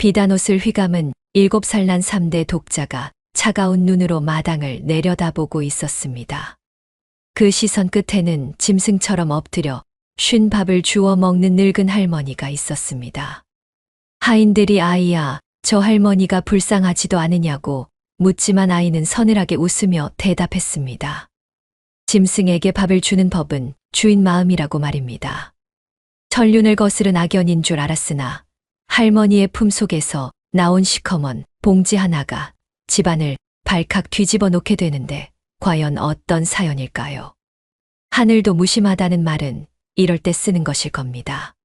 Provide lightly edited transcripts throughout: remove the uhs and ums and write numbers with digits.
비단옷을 휘감은 7살 난 3대 독자가 차가운 눈으로 마당을 내려다보고 있었습니다. 그 시선 끝에는 짐승처럼 엎드려 쉰 밥을 주워 먹는 늙은 할머니가 있었습니다. 하인들이 아이야, 저 할머니가 불쌍하지도 않으냐고 묻지만 아이는 서늘하게 웃으며 대답했습니다. 짐승에게 밥을 주는 법은 주인 마음이라고 말입니다. 천륜을 거스른 악연인 줄 알았으나 할머니의 품속에서 나온 시커먼 봉지 하나가 집안을 발칵 뒤집어 놓게 되는데 과연 어떤 사연일까요? 하늘도 무심하다는 말은 이럴 때 쓰는 것일 겁니다.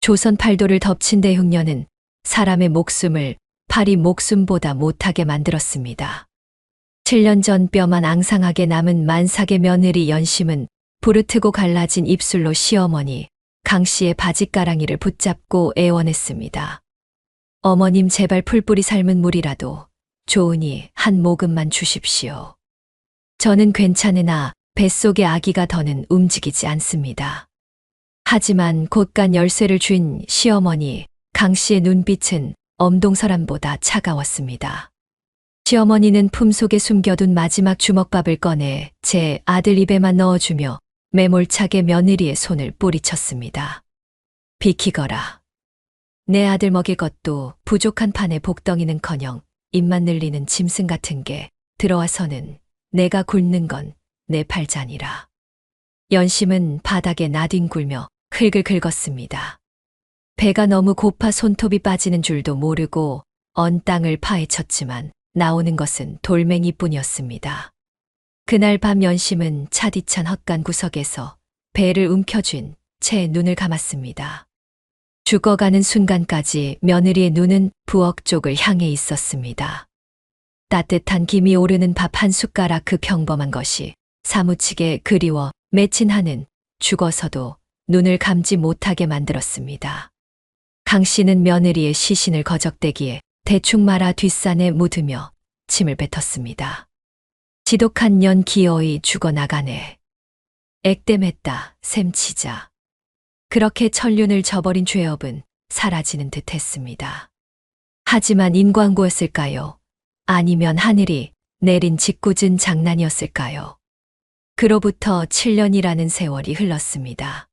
조선 팔도를 덮친 대흉년은 사람의 목숨을 파리 목숨보다 못하게 만들었습니다. 7년 전 뼈만 앙상하게 남은 만삭의 며느리 연심은 부르트고 갈라진 입술로 시어머니 강 씨의 바짓가랑이를 붙잡고 애원했습니다. 어머님 제발 풀뿌리 삶은 물이라도 좋으니 한 모금만 주십시오. 저는 괜찮으나 뱃속의 아기가 더는 움직이지 않습니다. 하지만 곧간 열쇠를 쥔 시어머니 강 씨의 눈빛은 엄동설암보다 차가웠습니다. 시어머니는 품속에 숨겨둔 마지막 주먹밥을 꺼내 제 아들 입에만 넣어주며 매몰차게 며느리의 손을 뿌리쳤습니다. 비키거라. 내 아들 먹일 것도 부족한 판에 복덩이는커녕 입만 늘리는 짐승 같은 게 들어와서는 내가 굶는 건 내 팔자니라. 연심은 바닥에 나뒹굴며 흙을 긁었습니다. 배가 너무 고파 손톱이 빠지는 줄도 모르고 언 땅을 파헤쳤지만 나오는 것은 돌멩이뿐이었습니다. 그날 밤 연심은 차디찬 헛간 구석에서 배를 움켜쥔 채 눈을 감았습니다. 죽어가는 순간까지 며느리의 눈은 부엌 쪽을 향해 있었습니다. 따뜻한 김이 오르는 밥 한 숟가락 그 평범한 것이 사무치게 그리워 맺힌 한은 죽어서도 눈을 감지 못하게 만들었습니다. 강 씨는 며느리의 시신을 거적대기에 대충 말아 뒷산에 묻으며 침을 뱉었습니다. 지독한 년 기어이 죽어나가네. 액땜했다, 셈치자. 그렇게 천륜을 저버린 죄업은 사라지는 듯 했습니다. 하지만 인광고였을까요? 아니면 하늘이 내린 짓궂은 장난이었을까요? 그로부터 7년이라는 세월이 흘렀습니다.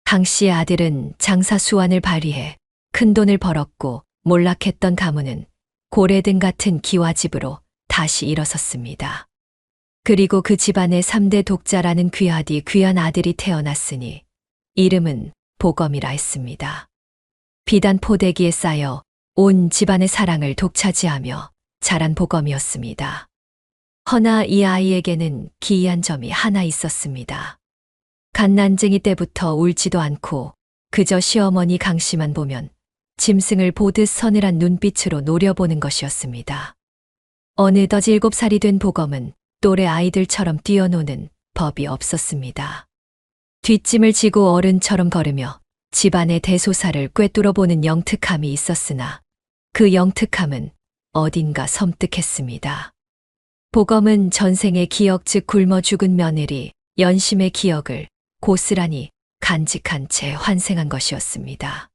강 씨의 아들은 장사 수완을 발휘해 큰돈을 벌었고 몰락했던 가문은 고래등 같은 기와집으로 다시 일어섰습니다. 그리고 그 집안에 3대 독자라는 귀하디 귀한 아들이 태어났으니 이름은 보검이라 했습니다. 비단 포대기에 쌓여 온 집안의 사랑을 독차지하며 자란 보검이었습니다. 허나 이 아이에게는 기이한 점이 하나 있었습니다. 갓난쟁이 때부터 울지도 않고 그저 시어머니 강 씨만 보면 짐승을 보듯 서늘한 눈빛으로 노려보는 것이었습니다. 어느덧 7살이 된 보검은 또래 아이들처럼 뛰어노는 법이 없었습니다. 뒷짐을 지고 어른처럼 걸으며 집안의 대소사를 꿰뚫어보는 영특함이 있었으나 그 영특함은 어딘가 섬뜩했습니다. 보검은 전생의 기억 즉 굶어 죽은 며느리 연심의 기억을 고스란히 간직한 채 환생한 것이었습니다.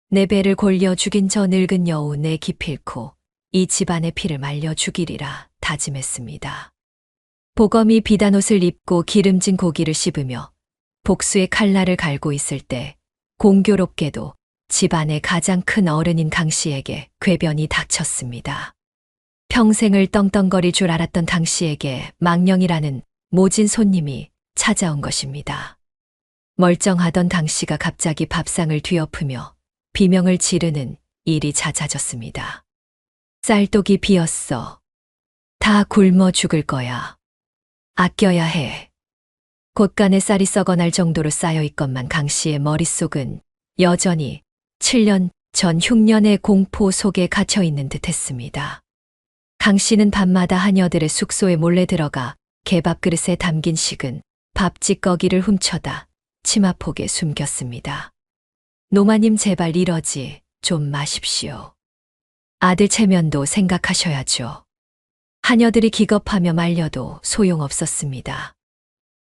내 배를 골려 죽인 저 늙은 여우 내 기필코 이 집안의 피를 말려 죽이리라 다짐했습니다. 보검이 비단옷을 입고 기름진 고기를 씹으며 복수의 칼날을 갈고 있을 때 공교롭게도 집안의 가장 큰 어른인 강 씨에게 궤변이 닥쳤습니다. 평생을 떵떵거릴 줄 알았던 강 씨에게 망령이라는 모진 손님이 찾아온 것입니다. 멀쩡하던 강 씨가 갑자기 밥상을 뒤엎으며 비명을 지르는 일이 잦아졌습니다. 쌀독이 비었어. 다 굶어 죽을 거야. 아껴야 해. 곳간에 쌀이 썩어날 정도로 쌓여있건만 강 씨의 머릿속은 여전히 7년 전 흉년의 공포 속에 갇혀있는 듯 했습니다. 강 씨는 밤마다 하녀들의 숙소에 몰래 들어가 개밥 그릇에 담긴 식은 밥 찌꺼기를 훔쳐다 치마폭에 숨겼습니다. 노마님 제발 이러지 좀 마십시오. 아들 체면도 생각하셔야죠. 하녀들이 기겁하며 말려도 소용없었습니다.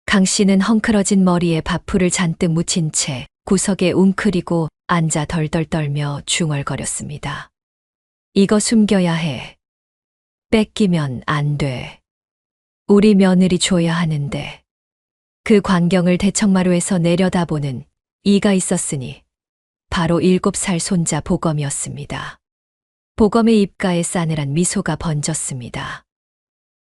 강 씨는 헝클어진 머리에 밥풀을 잔뜩 묻힌 채 구석에 웅크리고 앉아 덜덜 떨며 중얼거렸습니다. 이거 숨겨야 해. 뺏기면 안 돼. 우리 며느리 줘야 하는데. 그 광경을 대청마루에서 내려다보는 이가 있었으니 바로 7살 손자 보검이었습니다. 보검의 입가에 싸늘한 미소가 번졌습니다.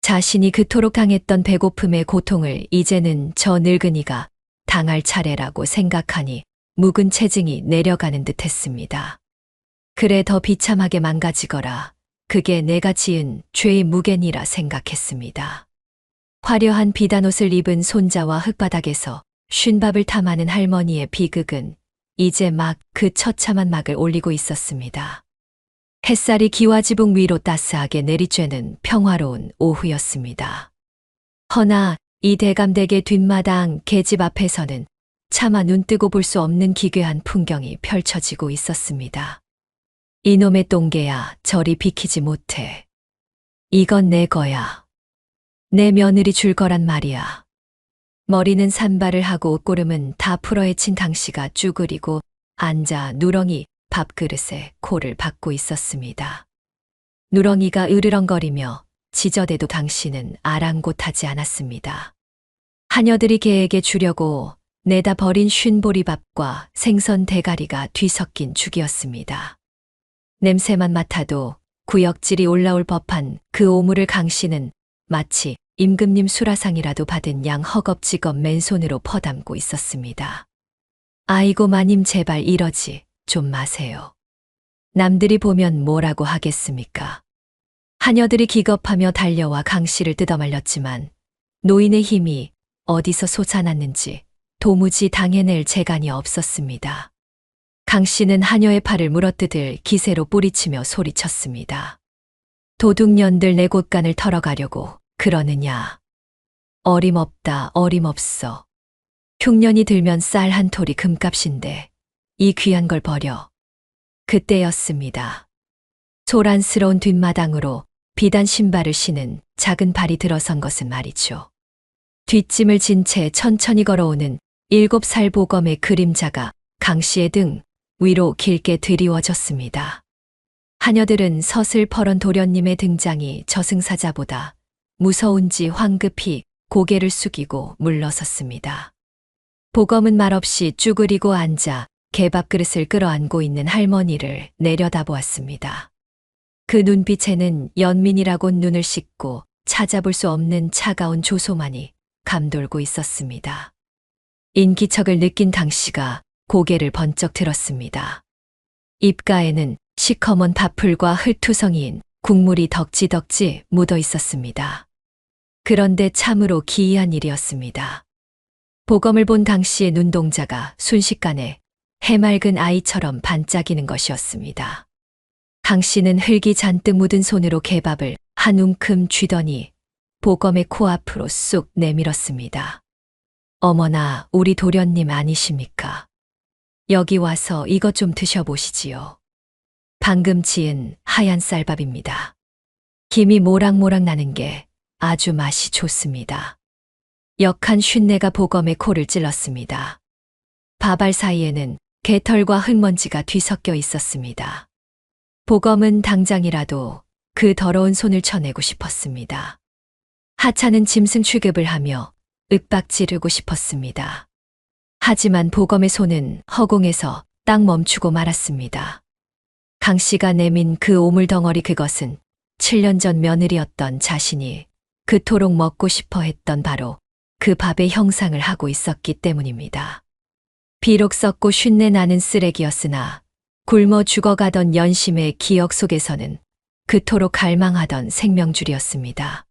자신이 그토록 당했던 배고픔의 고통을 이제는 저 늙은이가 당할 차례라고 생각하니 묵은 체증이 내려가는 듯했습니다. 그래 더 비참하게 망가지거라. 그게 내가 지은 죄의 무게니라 생각했습니다. 화려한 비단옷을 입은 손자와 흙바닥에서 쉰밥을 탐하는 할머니의 비극은 이제 막 그 처참한 막을 올리고 있었습니다. 햇살이 기와지붕 위로 따스하게 내리쬐는 평화로운 오후였습니다. 허나 이 대감댁의 뒷마당 계집 앞에서는 차마 눈뜨고 볼 수 없는 기괴한 풍경이 펼쳐지고 있었습니다. 이놈의 똥개야, 저리 비키지 못해. 이건 내 거야. 내 며느리 줄 거란 말이야. 머리는 산발을 하고 옷고름은 다 풀어헤친 강씨가 쭈그리고 앉아 누렁이 밥그릇에 코를 박고 있었습니다. 누렁이가 으르렁거리며 지저대도 강씨는 아랑곳하지 않았습니다. 하녀들이 개에게 주려고 내다 버린 쉰보리밥과 생선 대가리가 뒤섞인 죽이었습니다. 냄새만 맡아도 구역질이 올라올 법한 그 오물을 강씨는 마치 임금님 수라상이라도 받은 양 허겁지겁 맨손으로 퍼담고 있었습니다. 아이고 마님 제발 이러지 좀 마세요. 남들이 보면 뭐라고 하겠습니까? 하녀들이 기겁하며 달려와 강씨를 뜯어말렸지만 노인의 힘이 어디서 솟아났는지 도무지 당해낼 재간이 없었습니다. 강씨는 하녀의 팔을 물어뜯을 기세로 뿌리치며 소리쳤습니다. 도둑년들 내 곳간을 털어가려고 그러느냐. 어림없다 어림없어. 흉년이 들면 쌀 한 톨이 금값인데 이 귀한 걸 버려. 그때였습니다. 소란스러운 뒷마당으로 비단 신발을 신은 작은 발이 들어선 것은 말이죠. 뒷짐을 진 채 천천히 걸어오는 7살 보검의 그림자가 강씨의 등 위로 길게 드리워졌습니다. 하녀들은 서슬퍼런 도련님의 등장이 저승사자보다 무서운지 황급히 고개를 숙이고 물러섰습니다. 보검은 말없이 쭈그리고 앉아 개밥그릇을 끌어안고 있는 할머니를 내려다보았습니다. 그 눈빛에는 연민이라곤 눈을 씻고 찾아볼 수 없는 차가운 조소만이 감돌고 있었습니다. 인기척을 느낀 강씨가 고개를 번쩍 들었습니다. 입가에는 시커먼 밥풀과 흙투성이인 국물이 덕지덕지 묻어 있었습니다. 그런데 참으로 기이한 일이었습니다. 보검을 본 강씨의 눈동자가 순식간에 해맑은 아이처럼 반짝이는 것이었습니다. 강씨는 흙이 잔뜩 묻은 손으로 개밥을 한 움큼 쥐더니 보검의 코앞으로 쑥 내밀었습니다. 어머나, 우리 도련님 아니십니까? 여기 와서 이것 좀 드셔보시지요. 방금 지은 하얀 쌀밥입니다. 김이 모락모락 나는 게 아주 맛이 좋습니다. 역한 쉰내가 보검의 코를 찔렀습니다. 밥알 사이에는 개털과 흙먼지가 뒤섞여 있었습니다. 보검은 당장이라도 그 더러운 손을 쳐내고 싶었습니다. 하찮은 짐승 취급을 하며 윽박지르고 싶었습니다. 하지만 보검의 손은 허공에서 딱 멈추고 말았습니다. 강씨가 내민 그 오물덩어리, 그것은 7년 전 며느리였던 자신이 그토록 먹고 싶어 했던 바로 그 밥의 형상을 하고 있었기 때문입니다. 비록 썩고 쉰내 나는 쓰레기였으나 굶어 죽어가던 연심의 기억 속에서는 그토록 갈망하던 생명줄이었습니다.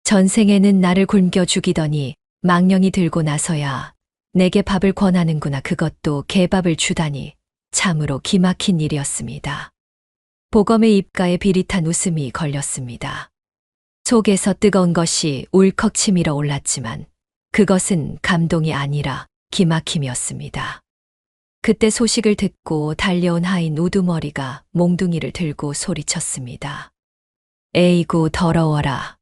전생에는 나를 굶겨 죽이더니 망령이 들고 나서야 내게 밥을 권하는구나. 그것도 개밥을 주다니 참으로 기막힌 일이었습니다. 보검의 입가에 비릿한 웃음이 걸렸습니다. 속에서 뜨거운 것이 울컥 치밀어 올랐지만 그것은 감동이 아니라 기막힘이었습니다. 그때 소식을 듣고 달려온 하인 우두머리가 몽둥이를 들고 소리쳤습니다. 에이구 더러워라.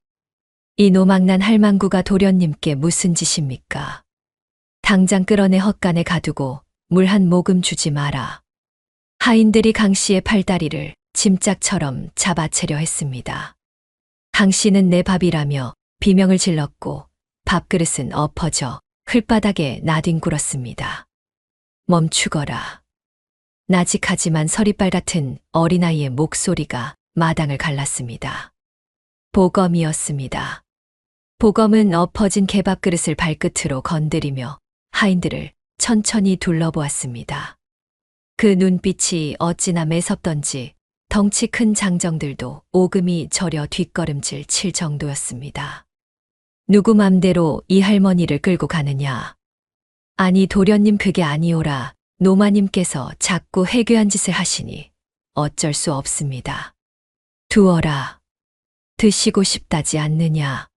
이 노망난 할망구가 도련님께 무슨 짓입니까? 당장 끌어내 헛간에 가두고 물 한 모금 주지 마라. 하인들이 강씨의 팔다리를 짐짝처럼 잡아채려 했습니다. 당신은 내 밥이라며 비명을 질렀고 밥그릇은 엎어져 흙바닥에 나뒹굴었습니다. 멈추거라. 나직하지만 서리빨 같은 어린아이의 목소리가 마당을 갈랐습니다. 보검이었습니다. 보검은 엎어진 개밥 그릇을 발끝으로 건드리며 하인들을 천천히 둘러보았습니다. 그 눈빛이 어찌나 매섭던지 덩치 큰 장정들도 오금이 저려 뒷걸음질 칠 정도였습니다. 누구 맘대로 이 할머니를 끌고 가느냐? 아니 도련님 그게 아니오라. 노마님께서 자꾸 해괴한 짓을 하시니 어쩔 수 없습니다. 두어라. 드시고 싶다지 않느냐?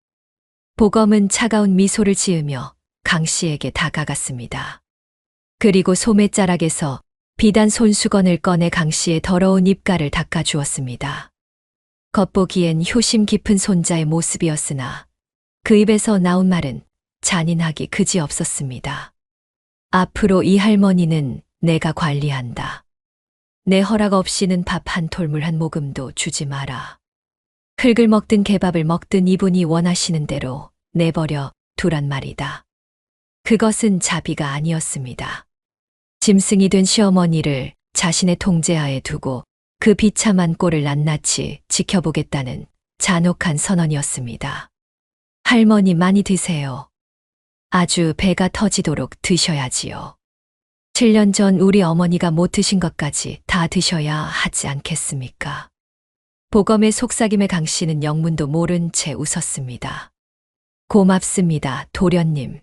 보검은 차가운 미소를 지으며 강 씨에게 다가갔습니다. 그리고 소매자락에서 비단 손수건을 꺼내 강 씨의 더러운 입가를 닦아주었습니다. 겉보기엔 효심 깊은 손자의 모습이었으나 그 입에서 나온 말은 잔인하기 그지없었습니다. 앞으로 이 할머니는 내가 관리한다. 내 허락 없이는 밥 한 톨물 한 모금도 주지 마라. 흙을 먹든 개밥을 먹든 이분이 원하시는 대로 내버려 두란 말이다. 그것은 자비가 아니었습니다. 짐승이 된 시어머니를 자신의 통제하에 두고 그 비참한 꼴을 낱낱이 지켜보겠다는 잔혹한 선언이었습니다. 할머니 많이 드세요. 아주 배가 터지도록 드셔야지요. 7년 전 우리 어머니가 못 드신 것까지 다 드셔야 하지 않겠습니까? 보검의 속삭임에 강 씨는 영문도 모른 채 웃었습니다. 고맙습니다, 도련님.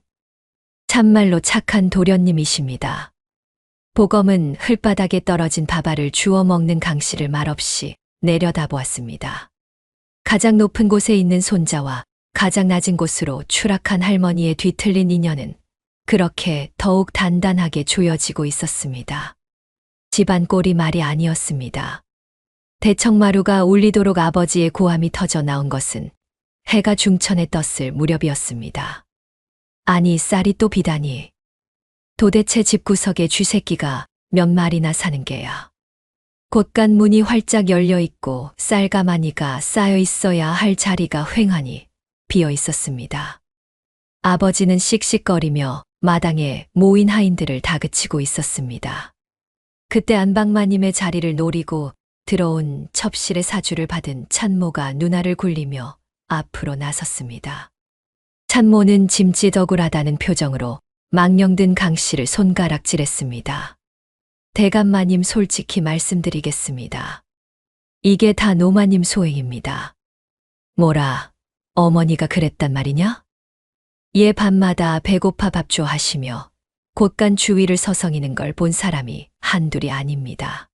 참말로 착한 도련님이십니다. 보검은 흙바닥에 떨어진 밥알을 주워 먹는 강 씨를 말없이 내려다보았습니다. 가장 높은 곳에 있는 손자와 가장 낮은 곳으로 추락한 할머니의 뒤틀린 인연은 그렇게 더욱 단단하게 조여지고 있었습니다. 집안 꼴이 말이 아니었습니다. 대청마루가 울리도록 아버지의 고함이 터져 나온 것은 해가 중천에 떴을 무렵이었습니다. 아니 쌀이 또 비다니. 도대체 집구석에 쥐새끼가 몇 마리나 사는 게야. 곳간 문이 활짝 열려 있고 쌀가마니가 쌓여 있어야 할 자리가 휑하니 비어 있었습니다. 아버지는 씩씩거리며 마당에 모인 하인들을 다그치고 있었습니다. 그때 안방마님의 자리를 노리고 들어온 첩실의 사주를 받은 찬모가 누나를 굴리며 앞으로 나섰습니다. 찬모는 짐짓 억울하다는 표정으로 망령든 강 씨를 손가락질했습니다. 대감마님 솔직히 말씀드리겠습니다. 이게 다 노마님 소행입니다. 뭐라, 어머니가 그랬단 말이냐? 얘 밤마다 배고파 밥줘 하시며 곳간 주위를 서성이는 걸 본 사람이 한둘이 아닙니다.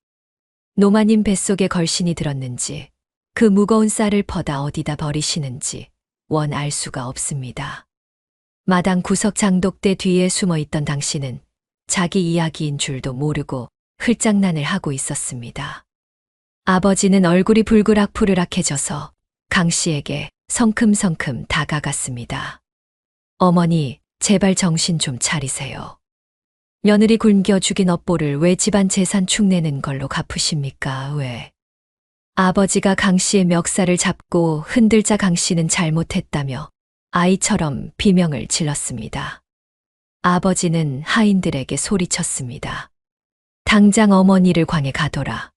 노마님 뱃속에 걸신이 들었는지 그 무거운 쌀을 퍼다 어디다 버리시는지 원 알 수가 없습니다. 마당 구석 장독대 뒤에 숨어 있던 당신은 자기 이야기인 줄도 모르고 흘장난을 하고 있었습니다. 아버지는 얼굴이 불그락푸르락해져서 강 씨에게 성큼성큼 다가갔습니다. 어머니, 제발 정신 좀 차리세요. 며느리 굶겨 죽인 업보를 왜 집안 재산 축내는 걸로 갚으십니까? 왜? 아버지가 강 씨의 멱살을 잡고 흔들자 강 씨는 잘못했다며 아이처럼 비명을 질렀습니다. 아버지는 하인들에게 소리쳤습니다. 당장 어머니를 광에 가둬라.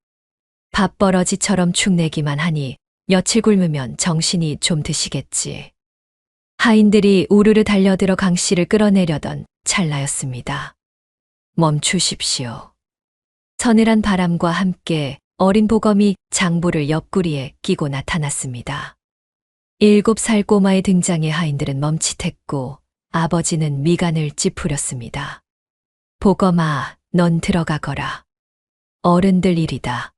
밥버러지처럼 축내기만 하니 며칠 굶으면 정신이 좀 드시겠지. 하인들이 우르르 달려들어 강 씨를 끌어내려던 찰나였습니다. 멈추십시오. 서늘한 바람과 함께 어린 보검이 장부를 옆구리에 끼고 나타났습니다. 7살 꼬마의 등장에 하인들은 멈칫했고 아버지는 미간을 찌푸렸습니다. 보검아, 넌 들어가거라. 어른들 일이다.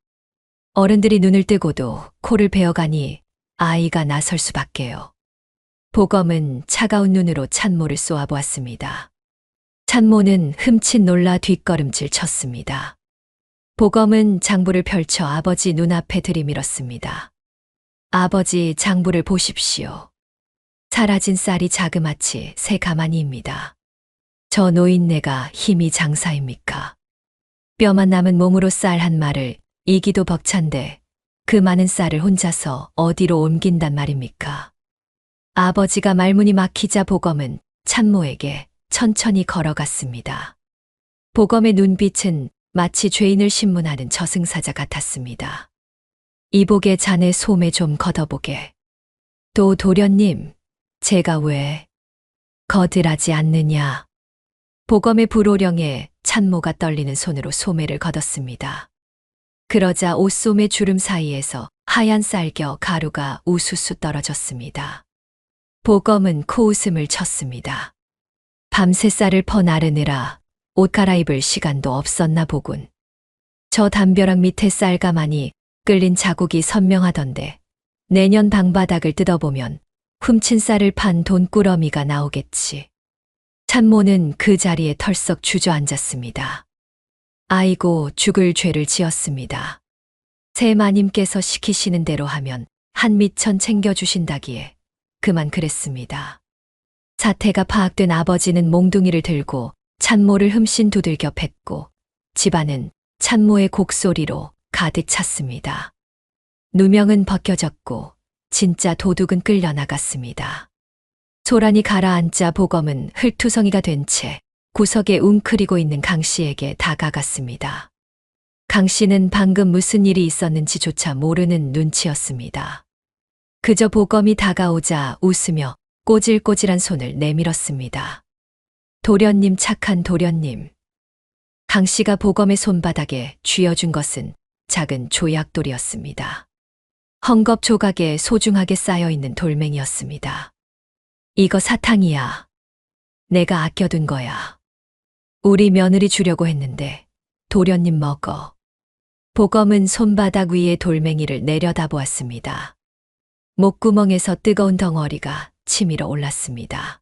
어른들이 눈을 뜨고도 코를 베어가니 아이가 나설 수밖에요. 보검은 차가운 눈으로 찬모를 쏘아보았습니다. 찬모는 흠칫 놀라 뒷걸음질 쳤습니다. 보검은 장부를 펼쳐 아버지 눈앞에 들이밀었습니다. 아버지, 장부를 보십시오. 사라진 쌀이 자그마치 새 가마니입니다. 저 노인네가 힘이 장사입니까? 뼈만 남은 몸으로 쌀 한 말을 이기도 벅찬데 그 많은 쌀을 혼자서 어디로 옮긴단 말입니까? 아버지가 말문이 막히자 보검은 참모에게 천천히 걸어갔습니다. 보검의 눈빛은 마치 죄인을 신문하는 저승사자 같았습니다. 이복의 자네 소매 좀 걷어보게. 또 도련님, 제가 왜 거들하지 않느냐. 보검의 불호령에 참모가 떨리는 손으로 소매를 걷었습니다. 그러자 옷소매 주름 사이에서 하얀 쌀겨 가루가 우수수 떨어졌습니다. 보검은 코웃음을 쳤습니다. 밤새 쌀을 퍼 나르느라 옷 갈아입을 시간도 없었나 보군. 저 담벼락 밑에 쌀가마니 끌린 자국이 선명하던데 내년 방바닥을 뜯어보면 훔친 쌀을 판 돈꾸러미가 나오겠지. 참모는 그 자리에 털썩 주저앉았습니다. 아이고 죽을 죄를 지었습니다. 새 마님께서 시키시는 대로 하면 한 미천 챙겨주신다기에 그만 그랬습니다. 사태가 파악된 아버지는 몽둥이를 들고 참모를 흠씬 두들겨 팼고 집안은 참모의 곡소리로 가득 찼습니다. 누명은 벗겨졌고 진짜 도둑은 끌려나갔습니다. 소란이 가라앉자 보검은 흙투성이가 된 채 구석에 웅크리고 있는 강 씨에게 다가갔습니다. 강 씨는 방금 무슨 일이 있었는지조차 모르는 눈치였습니다. 그저 보검이 다가오자 웃으며 꼬질꼬질한 손을 내밀었습니다. 도련님, 착한 도련님. 강 씨가 보검의 손바닥에 쥐어준 것은 작은 조약돌이었습니다. 헝겊 조각에 소중하게 쌓여있는 돌멩이였습니다. 이거 사탕이야. 내가 아껴둔 거야. 우리 며느리 주려고 했는데 도련님 먹어. 보검은 손바닥 위에 돌멩이를 내려다보았습니다. 목구멍에서 뜨거운 덩어리가 치밀어 올랐습니다.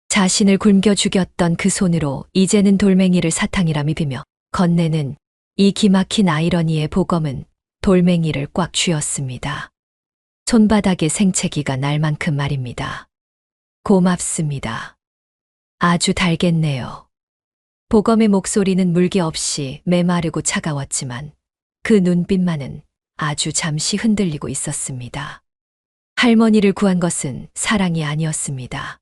자신을 굶겨 죽였던 그 손으로 이제는 돌멩이를 사탕이라 믿으며 건네는 이 기막힌 아이러니에 보검은 돌멩이를 꽉 쥐었습니다. 손바닥에 생채기가 날 만큼 말입니다. 고맙습니다. 아주 달겠네요. 보검의 목소리는 물기 없이 메마르고 차가웠지만 그 눈빛만은 아주 잠시 흔들리고 있었습니다. 할머니를 구한 것은 사랑이 아니었습니다.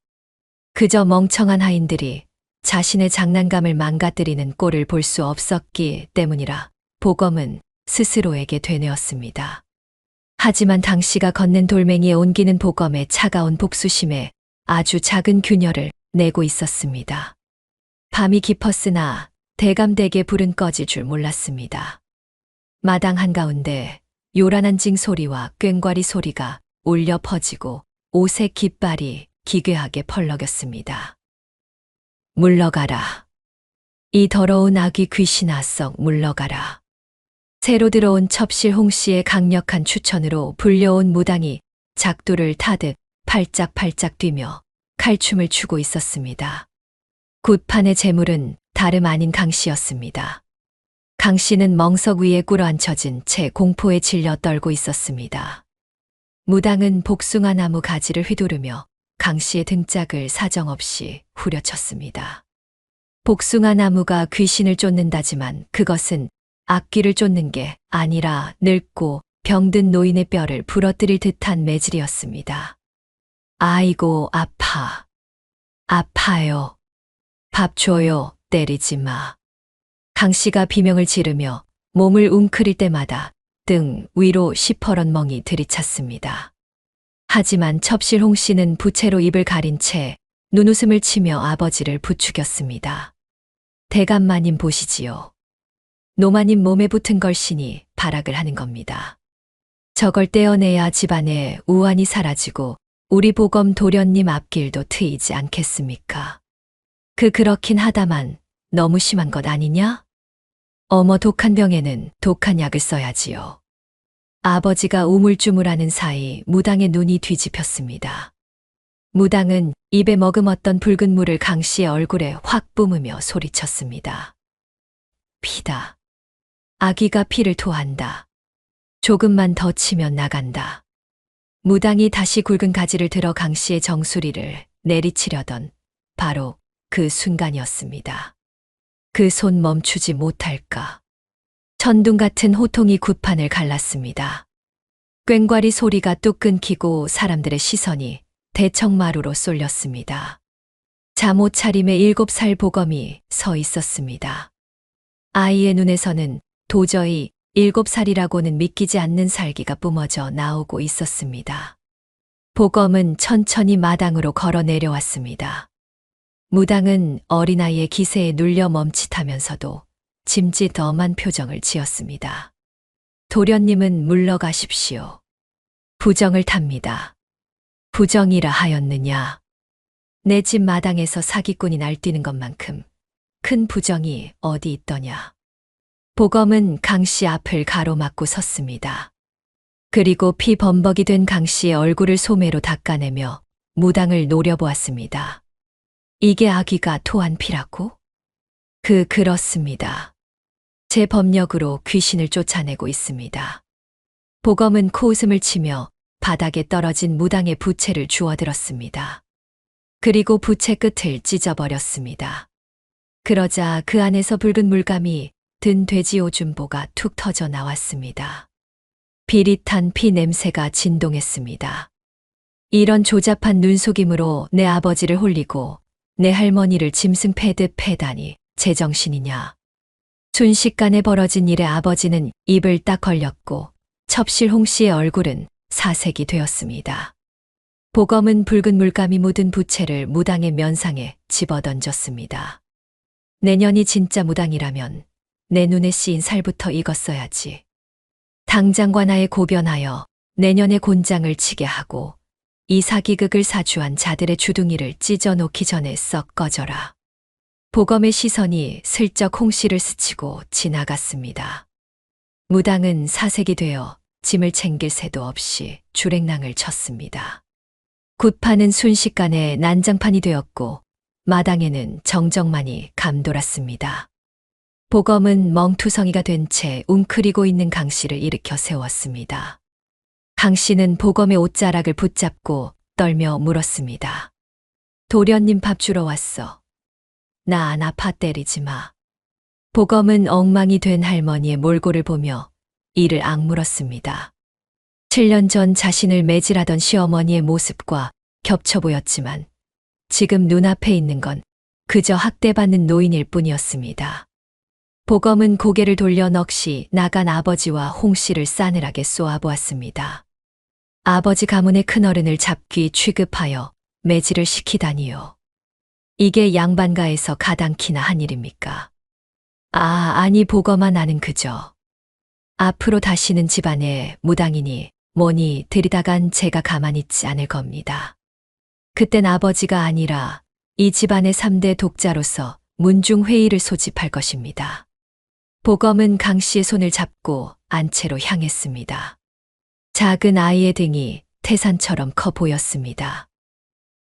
그저 멍청한 하인들이 자신의 장난감을 망가뜨리는 꼴을 볼 수 없었기 때문이라 보검은 스스로에게 되뇌었습니다. 하지만 당시가 건넨 돌멩이에 옮기는 보검의 차가운 복수심에 아주 작은 균열을 내고 있었습니다. 밤이 깊었으나 대감되게 불은 꺼질 줄 몰랐습니다. 마당 한가운데 요란한 징소리와 꽹과리 소리가 울려 퍼지고 오색 깃발이 기괴하게 펄럭였습니다. 물러가라. 이 더러운 아귀 귀신아 썩 물러가라. 새로 들어온 첩실 홍씨의 강력한 추천으로 불려온 무당이 작두를 타듯 팔짝팔짝 뛰며 칼춤을 추고 있었습니다. 굿판의 재물은 다름 아닌 강 씨였습니다. 강 씨는 멍석 위에 꿇어앉혀진 채 공포에 질려 떨고 있었습니다. 무당은 복숭아 나무 가지를 휘두르며 강 씨의 등짝을 사정없이 후려쳤습니다. 복숭아 나무가 귀신을 쫓는다지만 그것은 악귀를 쫓는 게 아니라 늙고 병든 노인의 뼈를 부러뜨릴 듯한 매질이었습니다. 아이고 아파. 아파요. 밥 줘요. 때리지 마. 강 씨가 비명을 지르며 몸을 웅크릴 때마다 등 위로 시퍼런 멍이 들이찼습니다. 하지만 첩실 홍 씨는 부채로 입을 가린 채 눈웃음을 치며 아버지를 부추겼습니다. 대감마님 보시지요. 노마님 몸에 붙은 걸신이 발악을 하는 겁니다. 저걸 떼어내야 집안에 우환이 사라지고 우리 보검 도련님 앞길도 트이지 않겠습니까? 그렇긴 하다만 너무 심한 것 아니냐? 어머 독한 병에는 독한 약을 써야지요. 아버지가 우물쭈물하는 사이 무당의 눈이 뒤집혔습니다. 무당은 입에 머금었던 붉은 물을 강 씨의 얼굴에 확 뿜으며 소리쳤습니다. 피다. 아귀가 피를 토한다. 조금만 더 치면 나간다. 무당이 다시 굵은 가지를 들어 강 씨의 정수리를 내리치려던 바로 그 순간이었습니다. 그 손 멈추지 못할까. 천둥 같은 호통이 굿판을 갈랐습니다. 꽹과리 소리가 뚝 끊기고 사람들의 시선이 대청마루로 쏠렸습니다. 잠옷 차림의 7살 보검이 서 있었습니다. 아이의 눈에서는 도저히 7살이라고는 믿기지 않는 살기가 뿜어져 나오고 있었습니다. 보검은 천천히 마당으로 걸어 내려왔습니다. 무당은 어린아이의 기세에 눌려 멈칫하면서도 짐짓 엄한 표정을 지었습니다. 도련님은 물러가십시오. 부정을 탑니다. 부정이라 하였느냐. 내 집 마당에서 사기꾼이 날뛰는 것만큼 큰 부정이 어디 있더냐. 보검은 강씨 앞을 가로막고 섰습니다. 그리고 피 범벅이 된 강씨의 얼굴을 소매로 닦아내며 무당을 노려보았습니다. 이게 아귀가 토한 피라고? 그렇습니다. 제 법력으로 귀신을 쫓아내고 있습니다. 보검은 코웃음을 치며 바닥에 떨어진 무당의 부채를 주워들었습니다. 그리고 부채 끝을 찢어버렸습니다. 그러자 그 안에서 붉은 물감이 든 돼지 오줌보가 툭 터져 나왔습니다. 비릿한 피 냄새가 진동했습니다. 이런 조잡한 눈속임으로 내 아버지를 홀리고 내 할머니를 짐승 패듯 패다니 제정신이냐. 순식간에 벌어진 일에 아버지는 입을 딱 벌렸고 첩실 홍씨의 얼굴은 사색이 되었습니다. 보검은 붉은 물감이 묻은 부채를 무당의 면상에 집어던졌습니다. 내년이 진짜 무당이라면 내 눈에 씌인 살부터 익었어야지. 당장 관아에 고변하여 내년의 곤장을 치게 하고 이 사기극을 사주한 자들의 주둥이를 찢어놓기 전에 썩 꺼져라. 보검의 시선이 슬쩍 홍씨를 스치고 지나갔습니다. 무당은 사색이 되어 짐을 챙길 새도 없이 주랭랑을 쳤습니다. 굿판은 순식간에 난장판이 되었고 마당에는 정적만이 감돌았습니다. 보검은 멍투성이가 된 채 웅크리고 있는 강씨를 일으켜 세웠습니다. 강씨는 보검의 옷자락을 붙잡고 떨며 물었습니다. 도련님 밥 주러 왔어. 나 안 아파 때리지 마. 보검은 엉망이 된 할머니의 몰골을 보며 이를 악물었습니다. 7년 전 자신을 매질하던 시어머니의 모습과 겹쳐 보였지만 지금 눈앞에 있는 건 그저 학대받는 노인일 뿐이었습니다. 보검은 고개를 돌려 넋이 나간 아버지와 홍씨를 싸늘하게 쏘아보았습니다. 아버지 가문의 큰어른을 잡귀 취급하여 매질을 시키다니요. 이게 양반가에서 가당키나 한 일입니까? 아니 보검아 나는 그저 앞으로 다시는 집안에 무당이니 뭐니 들이다간 제가 가만히 있지 않을 겁니다. 그땐 아버지가 아니라 이 집안의 3대 독자로서 문중회의를 소집할 것입니다. 보검은 강씨의 손을 잡고 안채로 향했습니다. 작은 아이의 등이 태산처럼 커 보였습니다.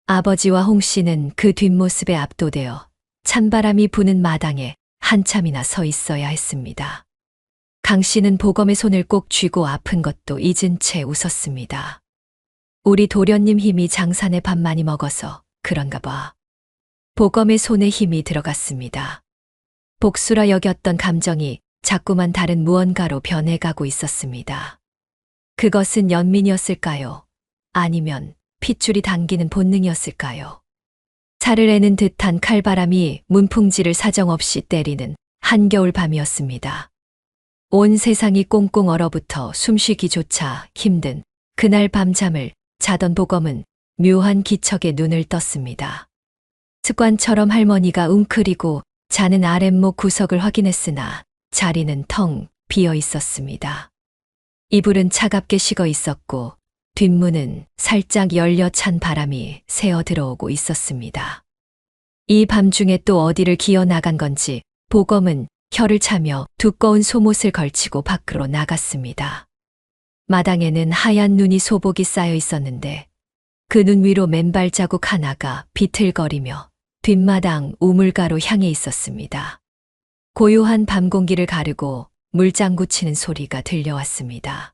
아버지와 홍씨는 그 뒷모습에 압도되어 찬바람이 부는 마당에 한참이나 서 있어야 했습니다. 강씨는 보검의 손을 꼭 쥐고 아픈 것도 잊은 채 웃었습니다. 우리 도련님 힘이 장산에 밥 많이 먹어서 그런가 봐. 보검의 손에 힘이 들어갔습니다. 복수라 여겼던 감정이 자꾸만 다른 무언가로 변해가고 있었습니다. 그것은 연민이었을까요? 아니면 핏줄이 당기는 본능이었을까요? 살을 애는 듯한 칼바람이 문풍지를 사정없이 때리는 한겨울 밤이었습니다. 온 세상이 꽁꽁 얼어붙어 숨쉬기조차 힘든 그날 밤잠을 자던 보검은 묘한 기척에 눈을 떴습니다. 습관처럼 할머니가 웅크리고 자는 아랫목 구석을 확인했으나 자리는 텅 비어 있었습니다. 이불은 차갑게 식어 있었고 뒷문은 살짝 열려 찬 바람이 새어 들어오고 있었습니다. 이 밤중에 또 어디를 기어 나간 건지 보검은 혀를 차며 두꺼운 속옷을 걸치고 밖으로 나갔습니다. 마당에는 하얀 눈이 소복이 쌓여 있었는데 그 눈 위로 맨발 자국 하나가 비틀거리며 뒷마당 우물가로 향해 있었습니다. 고요한 밤 공기를 가르고 물장구 치는 소리가 들려왔습니다.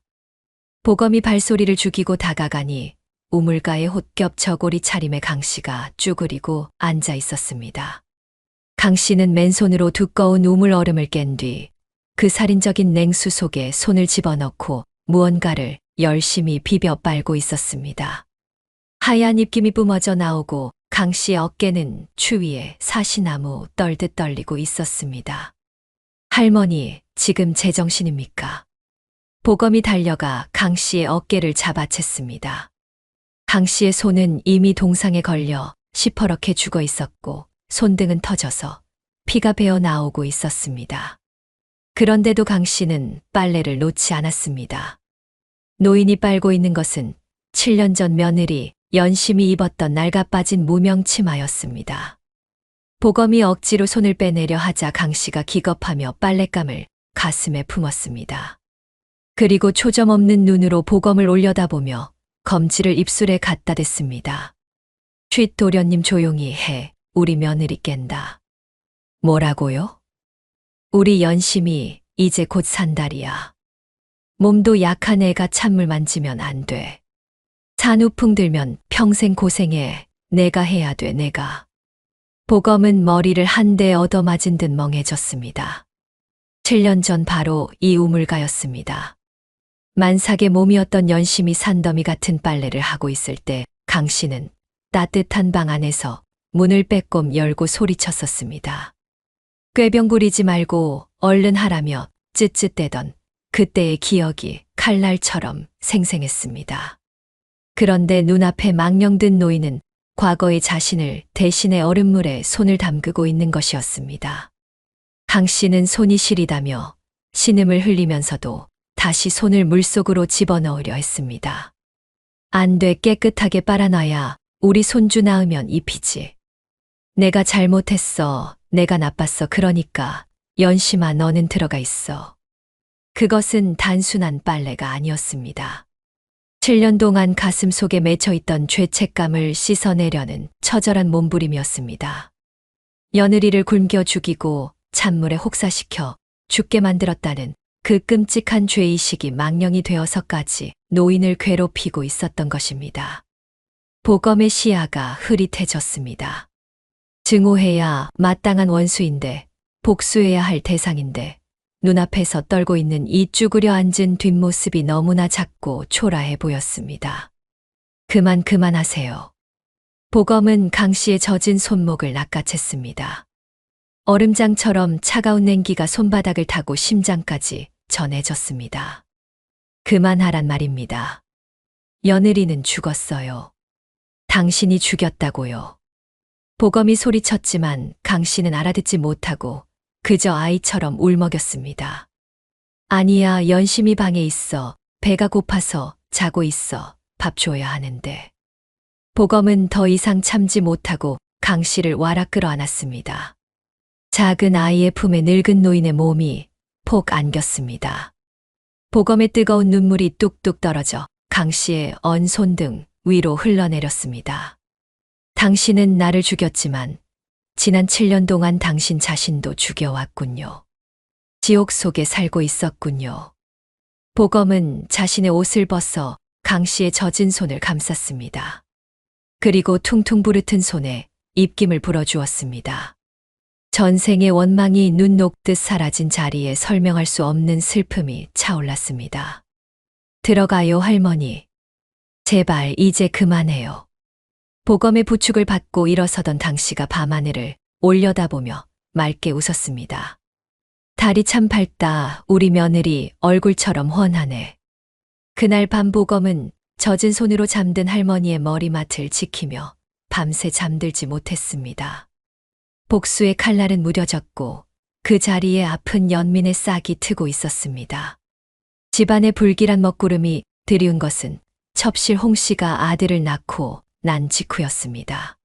보검이 발소리를 죽이고 다가가니 우물가에 홑겹 저고리 차림의 강씨가 쭈그리고 앉아 있었습니다. 강씨는 맨손으로 두꺼운 우물 얼음을 깬 뒤 그 살인적인 냉수 속에 손을 집어넣고 무언가를 열심히 비벼 빨고 있었습니다. 하얀 입김이 뿜어져 나오고 강 씨의 어깨는 추위에 사시나무 떨듯 떨리고 있었습니다. 할머니, 지금 제정신입니까? 보검이 달려가 강 씨의 어깨를 잡아챘습니다. 강 씨의 손은 이미 동상에 걸려 시퍼렇게 죽어 있었고 손등은 터져서 피가 배어 나오고 있었습니다. 그런데도 강 씨는 빨래를 놓지 않았습니다. 노인이 빨고 있는 것은 7년 전 며느리 연심이 입었던 낡아빠진 무명 치마였습니다. 보검이 억지로 손을 빼내려 하자 강 씨가 기겁하며 빨랫감을 가슴에 품었습니다. 그리고 초점 없는 눈으로 보검을 올려다보며 검지를 입술에 갖다 댔습니다. 쉿 도련님 조용히 해. 우리 며느리 깬다. 뭐라고요? 우리 연심이 이제 곧 산달이야. 몸도 약한 애가 찬물 만지면 안 돼. 산후풍 들면 평생 고생해. 내가 해야 돼, 내가. 보검은 머리를 한 대 얻어맞은 듯 멍해졌습니다. 7년 전 바로 이 우물가였습니다. 만삭의 몸이었던 연심이 산더미 같은 빨래를 하고 있을 때 강 씨는 따뜻한 방 안에서 문을 빼꼼 열고 소리쳤었습니다. 꾀병 부리지 말고 얼른 하라며 쯧쯧대던 그때의 기억이 칼날처럼 생생했습니다. 그런데 눈앞에 망령든 노인은 과거의 자신을 대신에 얼음물에 손을 담그고 있는 것이었습니다. 강 씨는 손이 시리다며 신음을 흘리면서도 다시 손을 물속으로 집어넣으려 했습니다. 안 돼, 깨끗하게 빨아놔야 우리 손주 낳으면 입히지. 내가 잘못했어. 내가 나빴어. 그러니까 연심아 너는 들어가 있어. 그것은 단순한 빨래가 아니었습니다. 7년 동안 가슴 속에 맺혀있던 죄책감을 씻어내려는 처절한 몸부림이었습니다. 며느리를 굶겨 죽이고 찬물에 혹사시켜 죽게 만들었다는 그 끔찍한 죄의식이 망령이 되어서까지 노인을 괴롭히고 있었던 것입니다. 보검의 시야가 흐릿해졌습니다. 증오해야 마땅한 원수인데 복수해야 할 대상인데 눈앞에서 떨고 있는 이 쭈그려 앉은 뒷모습이 너무나 작고 초라해 보였습니다. 그만하세요. 보검은 강 씨의 젖은 손목을 낚아챘습니다. 얼음장처럼 차가운 냉기가 손바닥을 타고 심장까지 전해졌습니다. 그만하란 말입니다. 며느리는 죽었어요. 당신이 죽였다고요. 보검이 소리쳤지만 강 씨는 알아듣지 못하고 그저 아이처럼 울먹였습니다. 아니야, 연심이 방에 있어. 배가 고파서 자고 있어. 밥 줘야 하는데. 보검은 더 이상 참지 못하고 강 씨를 와락 끌어안았습니다. 작은 아이의 품에 늙은 노인의 몸이 폭 안겼습니다. 보검의 뜨거운 눈물이 뚝뚝 떨어져 강 씨의 언 손등 위로 흘러내렸습니다. 당신은 나를 죽였지만 지난 7년 동안 당신 자신도 죽여왔군요. 지옥 속에 살고 있었군요. 보검은 자신의 옷을 벗어 강 씨의 젖은 손을 감쌌습니다. 그리고 퉁퉁 부르튼 손에 입김을 불어주었습니다. 전생의 원망이 눈 녹듯 사라진 자리에 설명할 수 없는 슬픔이 차올랐습니다. 들어가요, 할머니. 제발 이제 그만해요. 보검의 부축을 받고 일어서던 당 씨가 밤하늘을 올려다보며 맑게 웃었습니다. 달이 참 밝다. 우리 며느리 얼굴처럼 훤하네. 그날 밤 보검은 젖은 손으로 잠든 할머니의 머리맡을 지키며 밤새 잠들지 못했습니다. 복수의 칼날은 무뎌졌고 그 자리에 아픈 연민의 싹이 트고 있었습니다. 집안의 불길한 먹구름이 들이운 것은 첩실 홍 씨가 아들을 낳고 난 직후였습니다.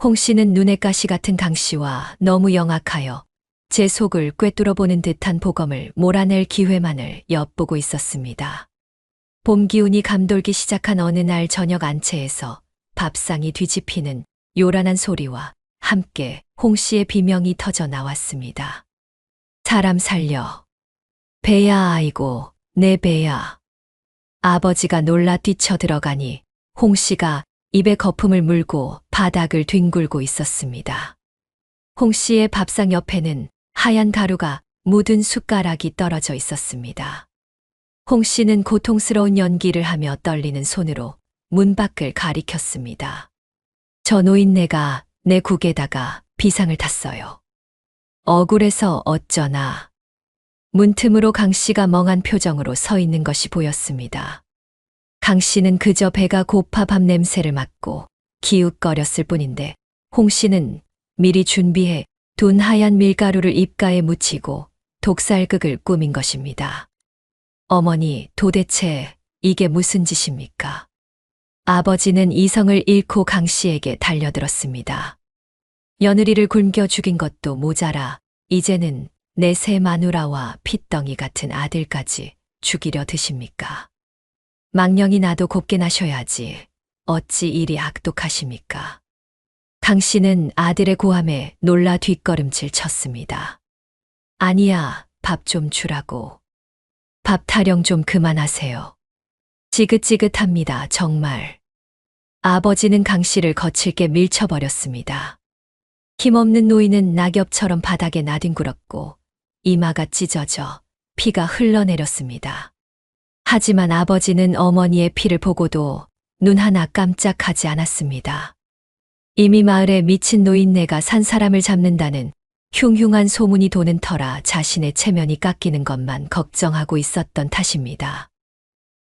홍 씨는 눈의 가시 같은 강 씨와 너무 영악하여 제 속을 꿰뚫어보는 듯한 보검을 몰아낼 기회만을 엿보고 있었습니다. 봄 기운이 감돌기 시작한 어느 날 저녁 안채에서 밥상이 뒤집히는 요란한 소리와 함께 홍 씨의 비명이 터져 나왔습니다. 사람 살려. 배야, 아이고, 내 배야. 아버지가 놀라 뛰쳐 들어가니 홍 씨가 입에 거품을 물고 바닥을 뒹굴고 있었습니다. 홍 씨의 밥상 옆에는 하얀 가루가 묻은 숟가락이 떨어져 있었습니다. 홍 씨는 고통스러운 연기를 하며 떨리는 손으로 문 밖을 가리켰습니다. 저 노인네가 내 국에다가 비상을 탔어요. 억울해서 어쩌나. 문틈으로 강 씨가 멍한 표정으로 서 있는 것이 보였습니다. 강 씨는 그저 배가 고파 밥 냄새를 맡고 기웃거렸을 뿐인데 홍 씨는 미리 준비해 둔 하얀 밀가루를 입가에 묻히고 독살극을 꾸민 것입니다. 어머니, 도대체 이게 무슨 짓입니까? 아버지는 이성을 잃고 강 씨에게 달려들었습니다. 며느리를 굶겨 죽인 것도 모자라 이제는 내 새 마누라와 핏덩이 같은 아들까지 죽이려 드십니까? 망령이 나도 곱게 나셔야지. 어찌 이리 악독하십니까? 강 씨는 아들의 고함에 놀라 뒷걸음질 쳤습니다. 아니야, 밥 좀 주라고. 밥 타령 좀 그만하세요. 지긋지긋합니다, 정말. 아버지는 강 씨를 거칠게 밀쳐버렸습니다. 힘없는 노인은 낙엽처럼 바닥에 나뒹굴었고 이마가 찢어져 피가 흘러내렸습니다. 하지만 아버지는 어머니의 피를 보고도 눈 하나 깜짝하지 않았습니다. 이미 마을에 미친 노인네가 산 사람을 잡는다는 흉흉한 소문이 도는 터라 자신의 체면이 깎이는 것만 걱정하고 있었던 탓입니다.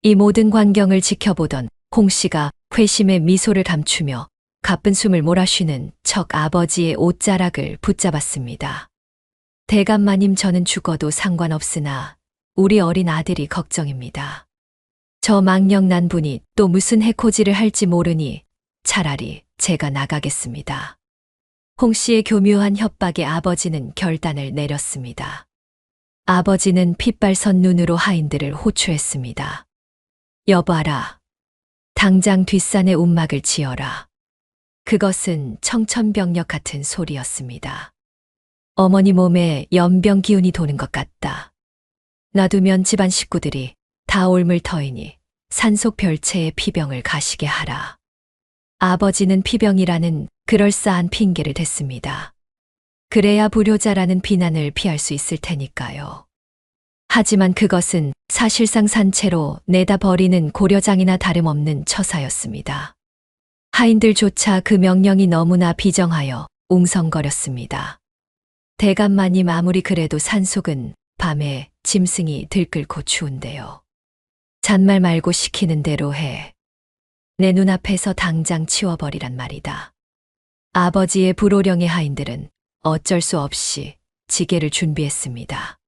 이 모든 광경을 지켜보던 홍 씨가 회심의 미소를 감추며 가쁜 숨을 몰아쉬는 척 아버지의 옷자락을 붙잡았습니다. 대감마님, 저는 죽어도 상관없으나 우리 어린 아들이 걱정입니다. 저 망령난 분이 또 무슨 해코지를 할지 모르니 차라리 제가 나가겠습니다. 홍 씨의 교묘한 협박에 아버지는 결단을 내렸습니다. 아버지는 핏발선 눈으로 하인들을 호출했습니다. 여봐라. 당장 뒷산에 움막을 지어라. 그것은 청천벽력 같은 소리였습니다. 어머니 몸에 연병 기운이 도는 것 같다. 놔두면 집안 식구들이 다 옮을 터이니 산속 별채의 피병을 가시게 하라. 아버지는 피병이라는 그럴싸한 핑계를 댔습니다. 그래야 불효자라는 비난을 피할 수 있을 테니까요. 하지만 그것은 사실상 산채로 내다 버리는 고려장이나 다름없는 처사였습니다. 하인들조차 그 명령이 너무나 비정하여 웅성거렸습니다. 대감마님, 아무리 그래도 산속은 밤에 짐승이 들끓고 추운데요. 잔말 말고 시키는 대로 해. 내 눈앞에서 당장 치워버리란 말이다. 아버지의 불호령의 하인들은 어쩔 수 없이 지게를 준비했습니다.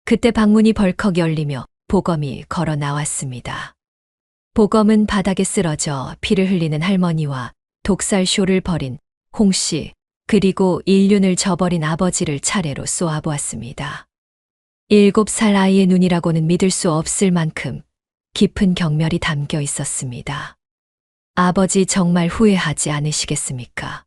그때 방문이 벌컥 열리며 보검이 걸어 나왔습니다. 보검은 바닥에 쓰러져 피를 흘리는 할머니와 독살쇼를 벌인 홍 씨, 그리고 인륜을 저버린 아버지를 차례로 쏘아보았습니다. 7살 아이의 눈이라고는 믿을 수 없을 만큼 깊은 경멸이 담겨 있었습니다. 아버지 정말 후회하지 않으시겠습니까?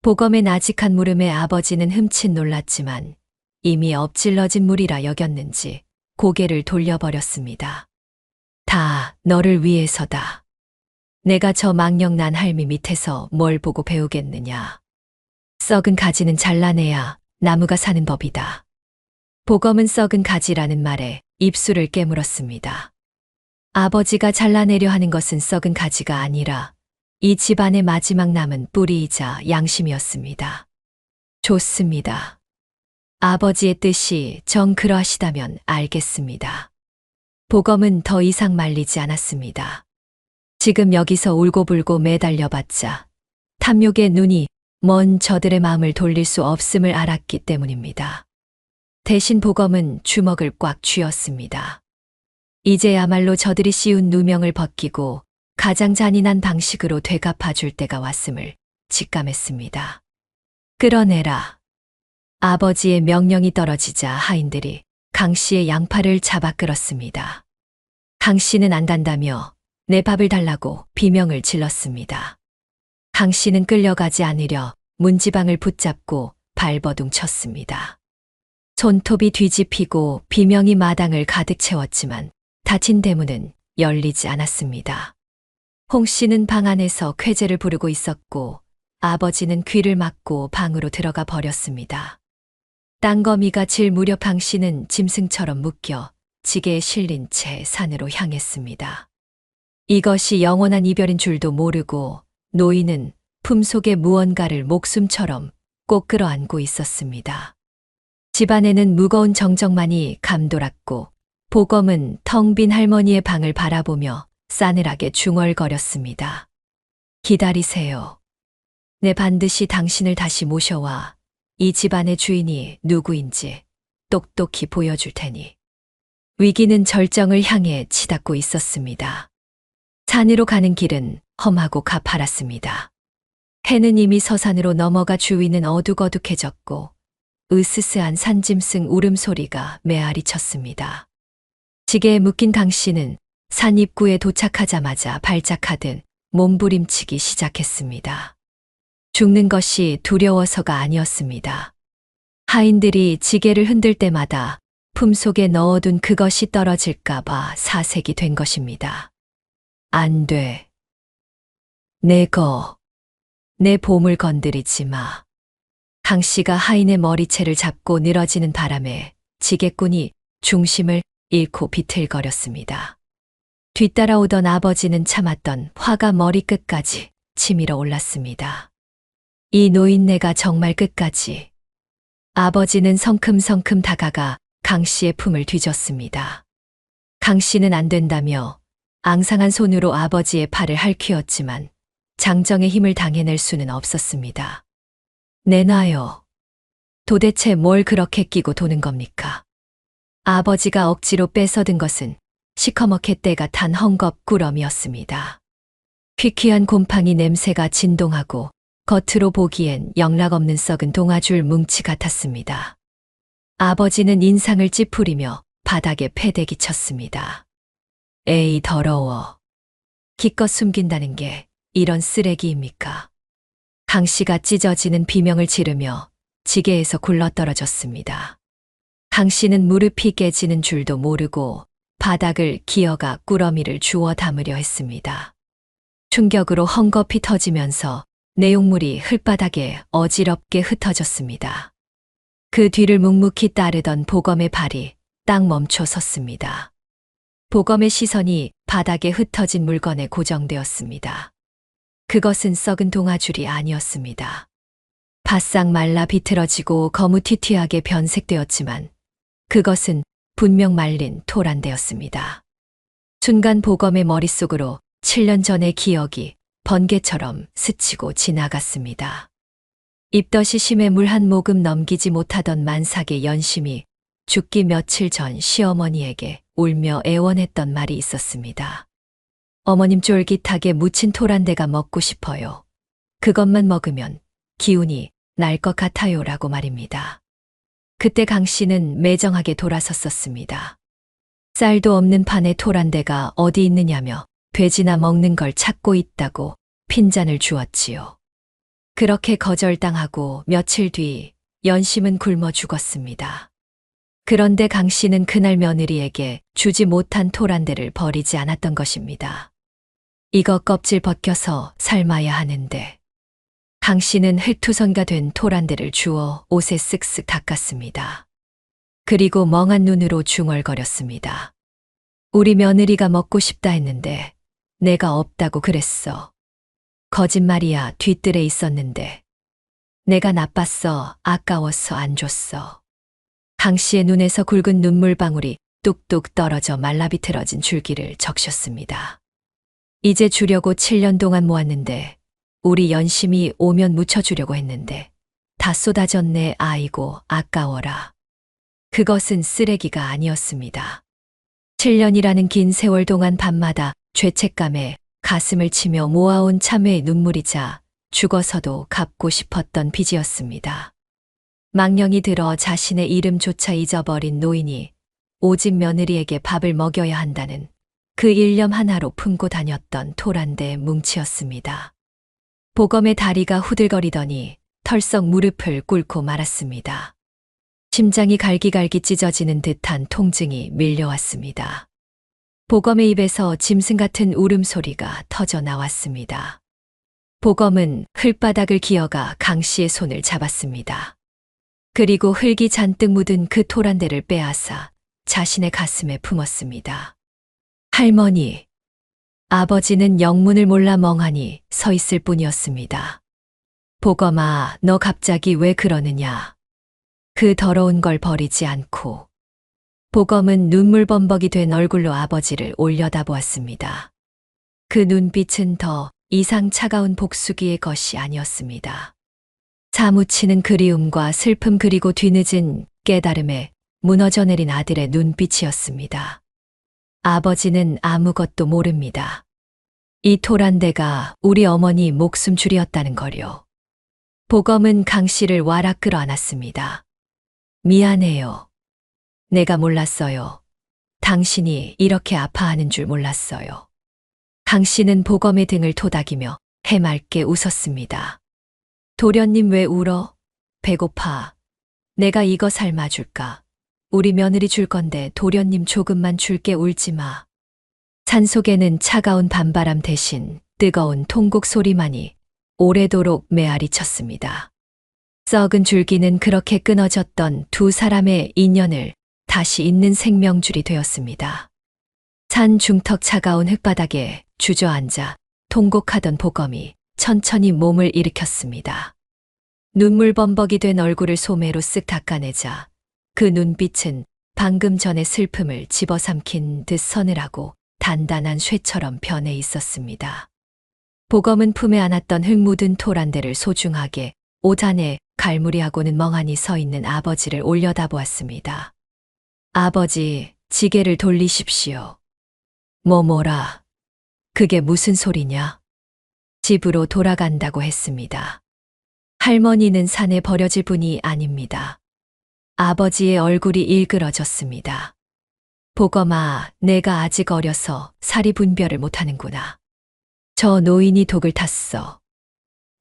보검의 나직한 물음에 아버지는 흠칫 놀랐지만 이미 엎질러진 물이라 여겼는지 고개를 돌려버렸습니다. 다 너를 위해서다. 내가 저 망령난 할미 밑에서 뭘 보고 배우겠느냐. 썩은 가지는 잘라내야 나무가 사는 법이다. 보검은 썩은 가지라는 말에 입술을 깨물었습니다. 아버지가 잘라내려 하는 것은 썩은 가지가 아니라 이 집안의 마지막 남은 뿌리이자 양심이었습니다. 좋습니다. 아버지의 뜻이 정 그러하시다면 알겠습니다. 보검은 더 이상 말리지 않았습니다. 지금 여기서 울고불고 매달려봤자 탐욕의 눈이 먼 저들의 마음을 돌릴 수 없음을 알았기 때문입니다. 대신 보검은 주먹을 꽉 쥐었습니다. 이제야말로 저들이 씌운 누명을 벗기고 가장 잔인한 방식으로 되갚아 줄 때가 왔음을 직감했습니다. 끌어내라. 아버지의 명령이 떨어지자 하인들이 강 씨의 양팔을 잡아 끌었습니다. 강 씨는 안 간다며 내 밥을 달라고 비명을 질렀습니다. 강 씨는 끌려가지 않으려 문지방을 붙잡고 발버둥 쳤습니다. 손톱이 뒤집히고 비명이 마당을 가득 채웠지만 닫힌 대문은 열리지 않았습니다. 홍 씨는 방 안에서 쾌재를 부르고 있었고 아버지는 귀를 막고 방으로 들어가 버렸습니다. 땅거미가 질 무렵 강 씨는 짐승처럼 묶여 지게에 실린 채 산으로 향했습니다. 이것이 영원한 이별인 줄도 모르고 노인은 품속에 무언가를 목숨처럼 꼭 끌어안고 있었습니다. 집안에는 무거운 정적만이 감돌았고 보검은 텅 빈 할머니의 방을 바라보며 싸늘하게 중얼거렸습니다. 기다리세요. 내 반드시 당신을 다시 모셔와 이 집안의 주인이 누구인지 똑똑히 보여줄 테니. 위기는 절정을 향해 치닫고 있었습니다. 산으로 가는 길은 험하고 가파랐습니다. 해는 이미 서산으로 넘어가 주위는 어둑어둑해졌고 으스스한 산짐승 울음소리가 메아리 쳤습니다. 지게에 묶인 강 씨는 산 입구에 도착하자마자 발작하듯 몸부림치기 시작했습니다. 죽는 것이 두려워서가 아니었습니다. 하인들이 지게를 흔들 때마다 품속에 넣어둔 그것이 떨어질까봐 사색이 된 것입니다. 안 돼. 내 보물 건드리지 마. 강 씨가 하인의 머리채를 잡고 늘어지는 바람에 지게꾼이 중심을 잃고 비틀거렸습니다. 뒤따라오던 아버지는 참았던 화가 머리끝까지 치밀어 올랐습니다. 이 노인네가 정말 끝까지. 아버지는 성큼성큼 다가가 강 씨의 품을 뒤졌습니다. 강 씨는 안 된다며 앙상한 손으로 아버지의 팔을 할퀴었지만 장정의 힘을 당해낼 수는 없었습니다. 내놔요. 도대체 뭘 그렇게 끼고 도는 겁니까? 아버지가 억지로 뺏어든 것은 시커멓게 때가 탄 헝겊 꾸러미였습니다. 퀴퀴한 곰팡이 냄새가 진동하고 겉으로 보기엔 영락없는 썩은 동아줄 뭉치 같았습니다. 아버지는 인상을 찌푸리며 바닥에 패대기 쳤습니다. 에이 더러워. 기껏 숨긴다는 게 이런 쓰레기입니까? 강 씨가 찢어지는 비명을 지르며 지게에서 굴러떨어졌습니다. 강 씨는 무릎이 깨지는 줄도 모르고 바닥을 기어가 꾸러미를 주워 담으려 했습니다. 충격으로 헝겊이 터지면서 내용물이 흙바닥에 어지럽게 흩어졌습니다. 그 뒤를 묵묵히 따르던 보검의 발이 딱 멈춰 섰습니다. 보검의 시선이 바닥에 흩어진 물건에 고정되었습니다. 그것은 썩은 동아줄이 아니었습니다. 바싹 말라 비틀어지고 거무튀튀하게 변색되었지만 그것은 분명 말린 토란대였습니다. 순간 보검의 머릿속으로 7년 전의 기억이 번개처럼 스치고 지나갔습니다. 입덧이 심해 물 한 모금 넘기지 못하던 만삭의 연심이 죽기 며칠 전 시어머니에게 울며 애원했던 말이 있었습니다. 어머님 쫄깃하게 무친 토란대가 먹고 싶어요. 그것만 먹으면 기운이 날 것 같아요 라고 말입니다. 그때 강 씨는 매정하게 돌아섰었습니다. 쌀도 없는 판에 토란대가 어디 있느냐며 돼지나 먹는 걸 찾고 있다고 핀잔을 주었지요. 그렇게 거절당하고 며칠 뒤 연심은 굶어 죽었습니다. 그런데 강 씨는 그날 며느리에게 주지 못한 토란대를 버리지 않았던 것입니다. 이거 껍질 벗겨서 삶아야 하는데. 강 씨는 흙투성이가 된 토란대를 주워 옷에 쓱쓱 닦았습니다. 그리고 멍한 눈으로 중얼거렸습니다. 우리 며느리가 먹고 싶다 했는데 내가 없다고 그랬어. 거짓말이야. 뒤뜰에 있었는데. 내가 나빴어. 아까워서 안 줬어. 강 씨의 눈에서 굵은 눈물방울이 뚝뚝 떨어져 말라비틀어진 줄기를 적셨습니다. 이제 주려고 7년 동안 모았는데 우리 연심이 오면 묻혀주려고 했는데 다 쏟아졌네. 아이고 아까워라. 그것은 쓰레기가 아니었습니다. 7년이라는 긴 세월 동안 밤마다 죄책감에 가슴을 치며 모아온 참회의 눈물이자 죽어서도 갚고 싶었던 빚이었습니다. 망령이 들어 자신의 이름조차 잊어버린 노인이 오직 며느리에게 밥을 먹여야 한다는 그 일념 하나로 품고 다녔던 토란대 뭉치였습니다. 보검의 다리가 후들거리더니 털썩 무릎을 꿇고 말았습니다. 심장이 갈기갈기 찢어지는 듯한 통증이 밀려왔습니다. 보검의 입에서 짐승 같은 울음소리가 터져 나왔습니다. 보검은 흙바닥을 기어가 강 씨의 손을 잡았습니다. 그리고 흙이 잔뜩 묻은 그 토란대를 빼앗아 자신의 가슴에 품었습니다. 할머니. 아버지는 영문을 몰라 멍하니 서 있을 뿐이었습니다. 보검아, 너 갑자기 왜 그러느냐? 그 더러운 걸 버리지 않고. 보검은 눈물범벅이 된 얼굴로 아버지를 올려다보았습니다. 그 눈빛은 더 이상 차가운 복수기의 것이 아니었습니다. 사무치는 그리움과 슬픔 그리고 뒤늦은 깨달음에 무너져 내린 아들의 눈빛이었습니다. 아버지는 아무것도 모릅니다. 이 토란대가 우리 어머니 목숨줄이었다는 거요. 보검은 강 씨를 와락 끌어안았습니다. 미안해요. 내가 몰랐어요. 당신이 이렇게 아파하는 줄 몰랐어요. 강 씨는 보검의 등을 토닥이며 해맑게 웃었습니다. 도련님 왜 울어? 배고파. 내가 이거 삶아줄까? 우리 며느리 줄 건데 도련님 조금만 줄게 울지 마. 산속에는 차가운 밤바람 대신 뜨거운 통곡 소리만이 오래도록 메아리 쳤습니다. 썩은 줄기는 그렇게 끊어졌던 두 사람의 인연을 다시 잇는 생명줄이 되었습니다. 산 중턱 차가운 흙바닥에 주저앉아 통곡하던 보검이 천천히 몸을 일으켰습니다. 눈물범벅이 된 얼굴을 소매로 쓱 닦아내자 그 눈빛은 방금 전의 슬픔을 집어삼킨 듯 서늘하고 단단한 쇠처럼 변해 있었습니다. 보검은 품에 안았던 흙 묻은 토란대를 소중하게 옷 안에 갈무리하고는 멍하니 서 있는 아버지를 올려다보았습니다. 아버지, 지게를 돌리십시오. 뭐라? 그게 무슨 소리냐? 집으로 돌아간다고 했습니다. 할머니는 산에 버려질 분이 아닙니다. 아버지의 얼굴이 일그러졌습니다. 보검아, 내가 아직 어려서 사리 분별을 못하는구나. 저 노인이 독을 탔어.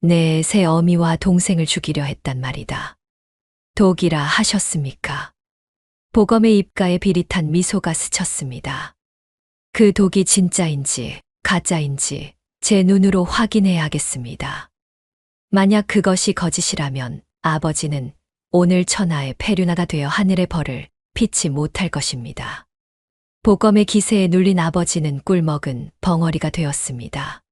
내 새 어미와 동생을 죽이려 했단 말이다. 독이라 하셨습니까? 보검의 입가에 비릿한 미소가 스쳤습니다. 그 독이 진짜인지 가짜인지 제 눈으로 확인해야겠습니다. 만약 그것이 거짓이라면 아버지는 오늘 천하의 페류나가 되어 하늘의 벌을 피치 못할 것입니다. 보검의 기세에 눌린 아버지는 꿀먹은 벙어리가 되었습니다.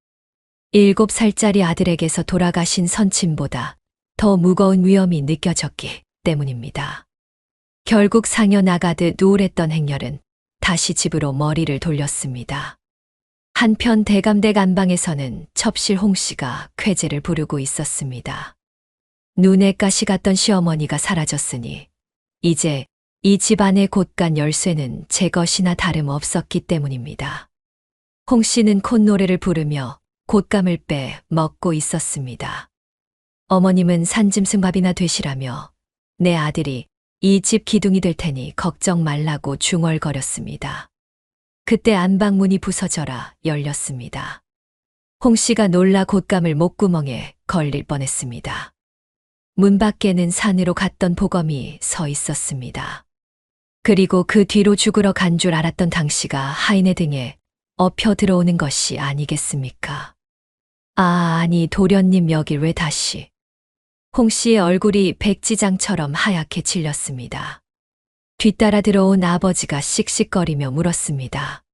7살짜리 아들에게서 돌아가신 선친보다 더 무거운 위험이 느껴졌기 때문입니다. 결국 상여 나가듯 우울했던 행렬은 다시 집으로 머리를 돌렸습니다. 한편 대감댁 안방에서는 첩실 홍씨가 쾌재를 부르고 있었습니다. 눈에 가시 갔던 시어머니가 사라졌으니 이제 이 집안의 곳간 열쇠는 제 것이나 다름없었기 때문입니다. 홍씨는 콧노래를 부르며 곶감을 빼 먹고 있었습니다. 어머님은 산짐승밥이나 되시라며 내 아들이 이 집 기둥이 될 테니 걱정 말라고 중얼거렸습니다. 그때 안방문이 부서져라 열렸습니다. 홍씨가 놀라 곶감을 목구멍에 걸릴 뻔했습니다. 문 밖에는 산으로 갔던 보검이 서 있었습니다. 그리고 그 뒤로 죽으러 간 줄 알았던 당씨가 하인의 등에 엎혀 들어오는 것이 아니겠습니까? 아니 도련님 여길 왜 다시? 홍씨의 얼굴이 백지장처럼 하얗게 질렸습니다. 뒤따라 들어온 아버지가 씩씩거리며 물었습니다.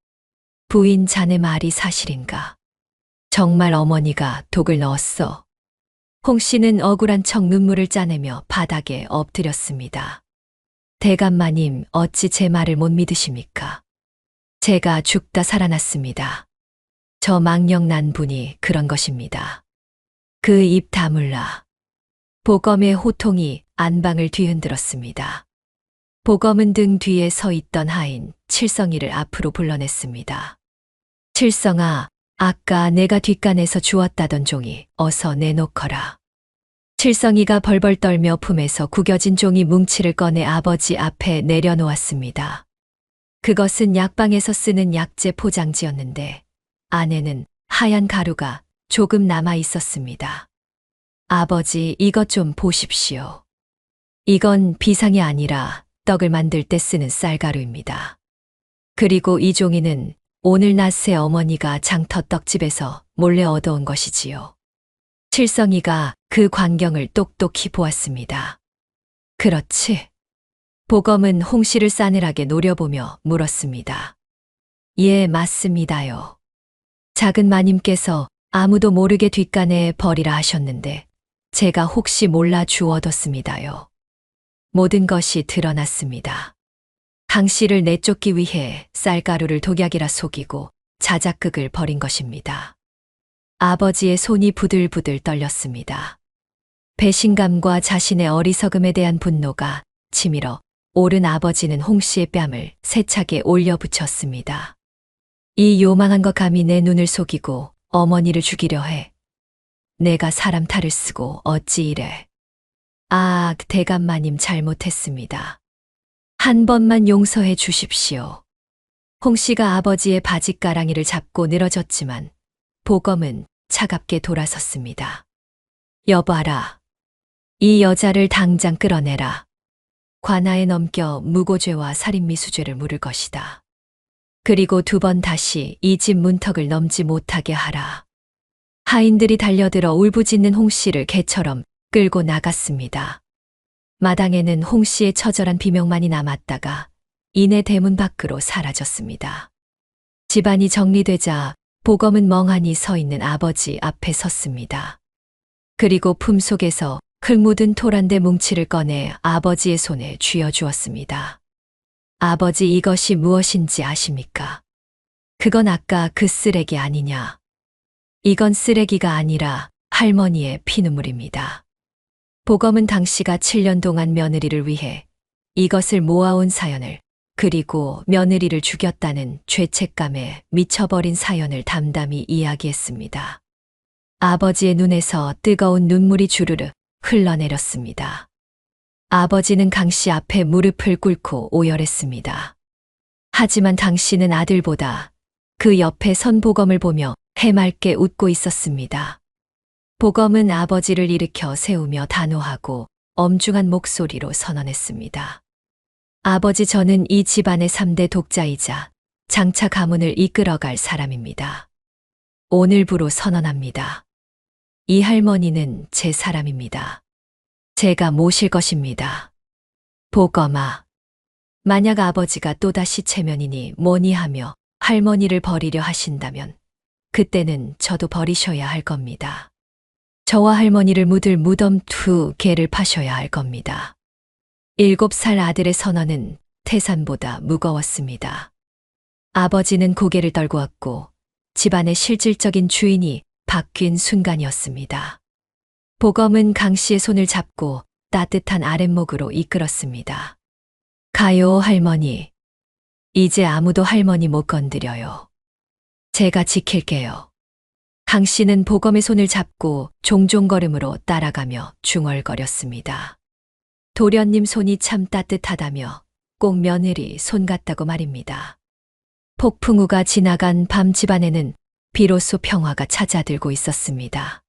부인 자네 말이 사실인가? 정말 어머니가 독을 넣었어? 홍씨는 억울한 척 눈물을 짜내며 바닥에 엎드렸습니다. 대감마님 어찌 제 말을 못 믿으십니까? 제가 죽다 살아났습니다. 저 망령난 분이 그런 것입니다. 그 입 다물라. 보검의 호통이 안방을 뒤흔들었습니다. 보검은 등 뒤에 서 있던 하인 칠성이를 앞으로 불러냈습니다. 칠성아, 아까 내가 뒷간에서 주웠다던 종이 어서 내놓거라. 칠성이가 벌벌 떨며 품에서 구겨진 종이 뭉치를 꺼내 아버지 앞에 내려놓았습니다. 그것은 약방에서 쓰는 약재 포장지였는데 안에는 하얀 가루가 조금 남아 있었습니다. 아버지, 이것 좀 보십시오. 이건 비상이 아니라 떡을 만들 때 쓰는 쌀가루입니다. 그리고 이 종이는 오늘 낮새 어머니가 장터 떡집에서 몰래 얻어온 것이지요. 칠성이가 그 광경을 똑똑히 보았습니다. 그렇지. 보검은 홍 씨를 싸늘하게 노려보며 물었습니다. 예, 맞습니다요. 작은 마님께서 아무도 모르게 뒷간에 버리라 하셨는데 제가 혹시 몰라 주워뒀습니다요. 모든 것이 드러났습니다. 강 씨를 내쫓기 위해 쌀가루를 독약이라 속이고 자작극을 벌인 것입니다. 아버지의 손이 부들부들 떨렸습니다. 배신감과 자신의 어리석음에 대한 분노가 치밀어 오른 아버지는 홍 씨의 뺨을 세차게 올려붙였습니다. 이 요망한 것 감히 내 눈을 속이고 어머니를 죽이려 해. 내가 사람 탈을 쓰고 어찌 이래. 아, 대감마님 잘못했습니다. 한 번만 용서해 주십시오. 홍 씨가 아버지의 바짓가랑이를 잡고 늘어졌지만 보검은 차갑게 돌아섰습니다. 여봐라. 이 여자를 당장 끌어내라. 관아에 넘겨 무고죄와 살인미수죄를 물을 것이다. 그리고 두 번 다시 이 집 문턱을 넘지 못하게 하라. 하인들이 달려들어 울부짖는 홍 씨를 개처럼 끌고 나갔습니다. 마당에는 홍 씨의 처절한 비명만이 남았다가 이내 대문 밖으로 사라졌습니다. 집안이 정리되자 보검은 멍하니 서 있는 아버지 앞에 섰습니다. 그리고 품속에서 흙 묻은 토란대 뭉치를 꺼내 아버지의 손에 쥐어주었습니다. 아버지, 이것이 무엇인지 아십니까? 그건 아까 그 쓰레기 아니냐? 이건 쓰레기가 아니라 할머니의 피눈물입니다. 보검은 당씨가 7년 동안 며느리를 위해 이것을 모아온 사연을, 그리고 며느리를 죽였다는 죄책감에 미쳐버린 사연을 담담히 이야기했습니다. 아버지의 눈에서 뜨거운 눈물이 주르르 흘러내렸습니다. 아버지는 강씨 앞에 무릎을 꿇고 오열했습니다. 하지만 당씨는 아들보다 그 옆에 선 보검을 보며 해맑게 웃고 있었습니다. 보검은 아버지를 일으켜 세우며 단호하고 엄중한 목소리로 선언했습니다. 아버지, 저는 이 집안의 3대 독자이자 장차 가문을 이끌어갈 사람입니다. 오늘부로 선언합니다. 이 할머니는 제 사람입니다. 제가 모실 것입니다. 보검아, 만약 아버지가 또다시 체면이니 뭐니 하며 할머니를 버리려 하신다면 그때는 저도 버리셔야 할 겁니다. 저와 할머니를 묻을 무덤 2개를 파셔야 할 겁니다. 7살 아들의 선언은 태산보다 무거웠습니다. 아버지는 고개를 떨구었고 집안의 실질적인 주인이 바뀐 순간이었습니다. 보검은 강씨의 손을 잡고 따뜻한 아랫목으로 이끌었습니다. 가요, 할머니. 이제 아무도 할머니 못 건드려요. 제가 지킬게요. 강씨는 보검의 손을 잡고 종종걸음으로 따라가며 중얼거렸습니다. 도련님 손이 참 따뜻하다며 꼭 며느리 손 같다고 말입니다. 폭풍우가 지나간 밤 집안에는 비로소 평화가 찾아들고 있었습니다.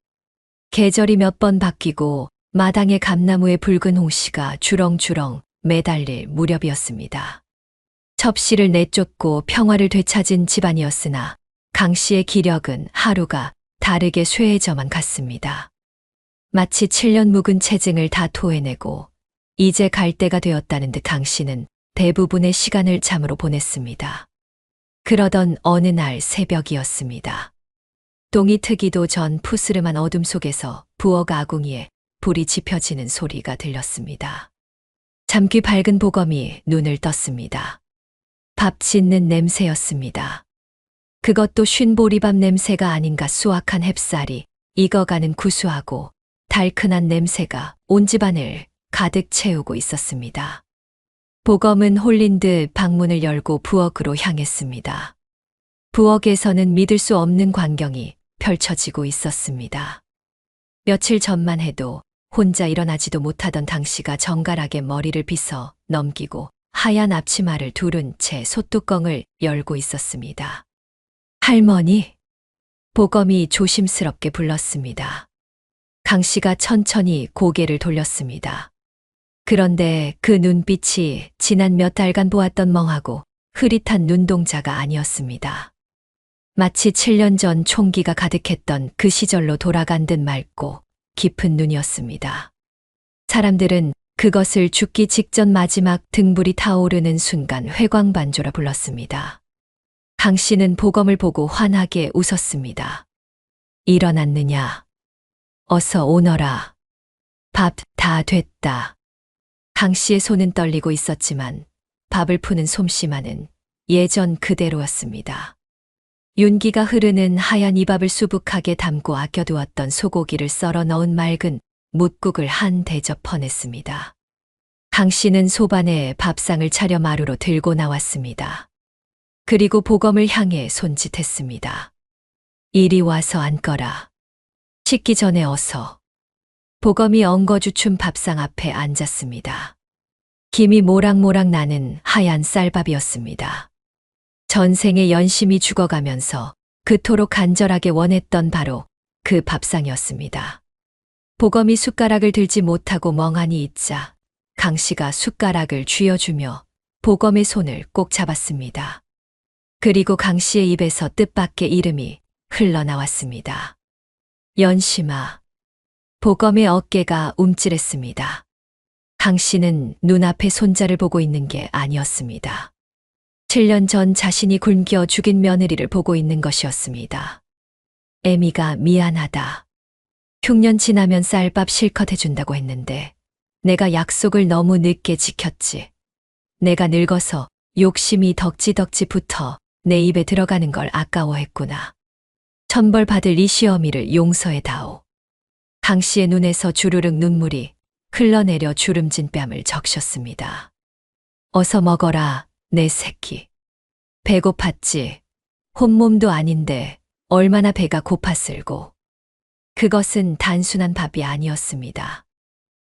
계절이 몇 번 바뀌고 마당의 감나무에 붉은 홍씨가 주렁주렁 매달릴 무렵이었습니다. 첩씨를 내쫓고 평화를 되찾은 집안이었으나 강씨의 기력은 하루가 다르게 쇠해져만 갔습니다. 마치 7년 묵은 체증을 다 토해내고 이제 갈 때가 되었다는 듯 강씨는 대부분의 시간을 잠으로 보냈습니다. 그러던 어느 날 새벽이었습니다. 동이 트기도 전 푸스름한 어둠 속에서 부엌 아궁이에 불이 지펴지는 소리가 들렸습니다. 잠귀 밝은 보검이 눈을 떴습니다. 밥 짓는 냄새였습니다. 그것도 쉰보리밥 냄새가 아닌가. 수확한 햅쌀이 익어가는 구수하고 달큰한 냄새가 온 집안을 가득 채우고 있었습니다. 보검은 홀린 듯 방문을 열고 부엌으로 향했습니다. 부엌에서는 믿을 수 없는 광경이 펼쳐지고 있었습니다. 며칠 전만 해도 혼자 일어나지도 못하던 당씨가 정갈하게 머리를 빗어 넘기고 하얀 앞치마를 두른 채 솥뚜껑을 열고 있었습니다. 할머니, 보검이 조심스럽게 불렀습니다. 강씨가 천천히 고개를 돌렸습니다. 그런데 그 눈빛이 지난 몇 달간 보았던 멍하고 흐릿한 눈동자가 아니었습니다. 마치 7년 전 총기가 가득했던 그 시절로 돌아간 듯 맑고 깊은 눈이었습니다. 사람들은 그것을 죽기 직전 마지막 등불이 타오르는 순간 회광반조라 불렀습니다. 강 씨는 보검을 보고 환하게 웃었습니다. 일어났느냐? 어서 오너라. 밥 다 됐다. 강 씨의 손은 떨리고 있었지만 밥을 푸는 솜씨만은 예전 그대로였습니다. 윤기가 흐르는 하얀 이 밥을 수북하게 담고 아껴두었던 소고기를 썰어 넣은 맑은 뭇국을 한 대접 퍼냈습니다. 강 씨는 소반에 밥상을 차려 마루로 들고 나왔습니다. 그리고 보검을 향해 손짓했습니다. 이리 와서 앉거라. 식기 전에 어서. 보검이 엉거주춤 밥상 앞에 앉았습니다. 김이 모락모락 나는 하얀 쌀밥이었습니다. 전생에 연심이 죽어가면서 그토록 간절하게 원했던 바로 그 밥상이었습니다. 보검이 숟가락을 들지 못하고 멍하니 있자 강 씨가 숟가락을 쥐어주며 보검의 손을 꼭 잡았습니다. 그리고 강 씨의 입에서 뜻밖의 이름이 흘러나왔습니다. 연심아. 보검의 어깨가 움찔했습니다. 강 씨는 눈앞에 손자를 보고 있는 게 아니었습니다. 7년 전 자신이 굶겨 죽인 며느리를 보고 있는 것이었습니다. 애미가 미안하다. 흉년 지나면 쌀밥 실컷 해준다고 했는데 내가 약속을 너무 늦게 지켰지. 내가 늙어서 욕심이 덕지덕지 붙어 내 입에 들어가는 걸 아까워했구나. 천벌 받을 이 시어미를 용서해다오. 강 씨의 눈에서 주르륵 눈물이 흘러내려 주름진 뺨을 적셨습니다. 어서 먹어라, 내 새끼. 배고팠지. 혼몸도 아닌데 얼마나 배가 고팠을고. 그것은 단순한 밥이 아니었습니다.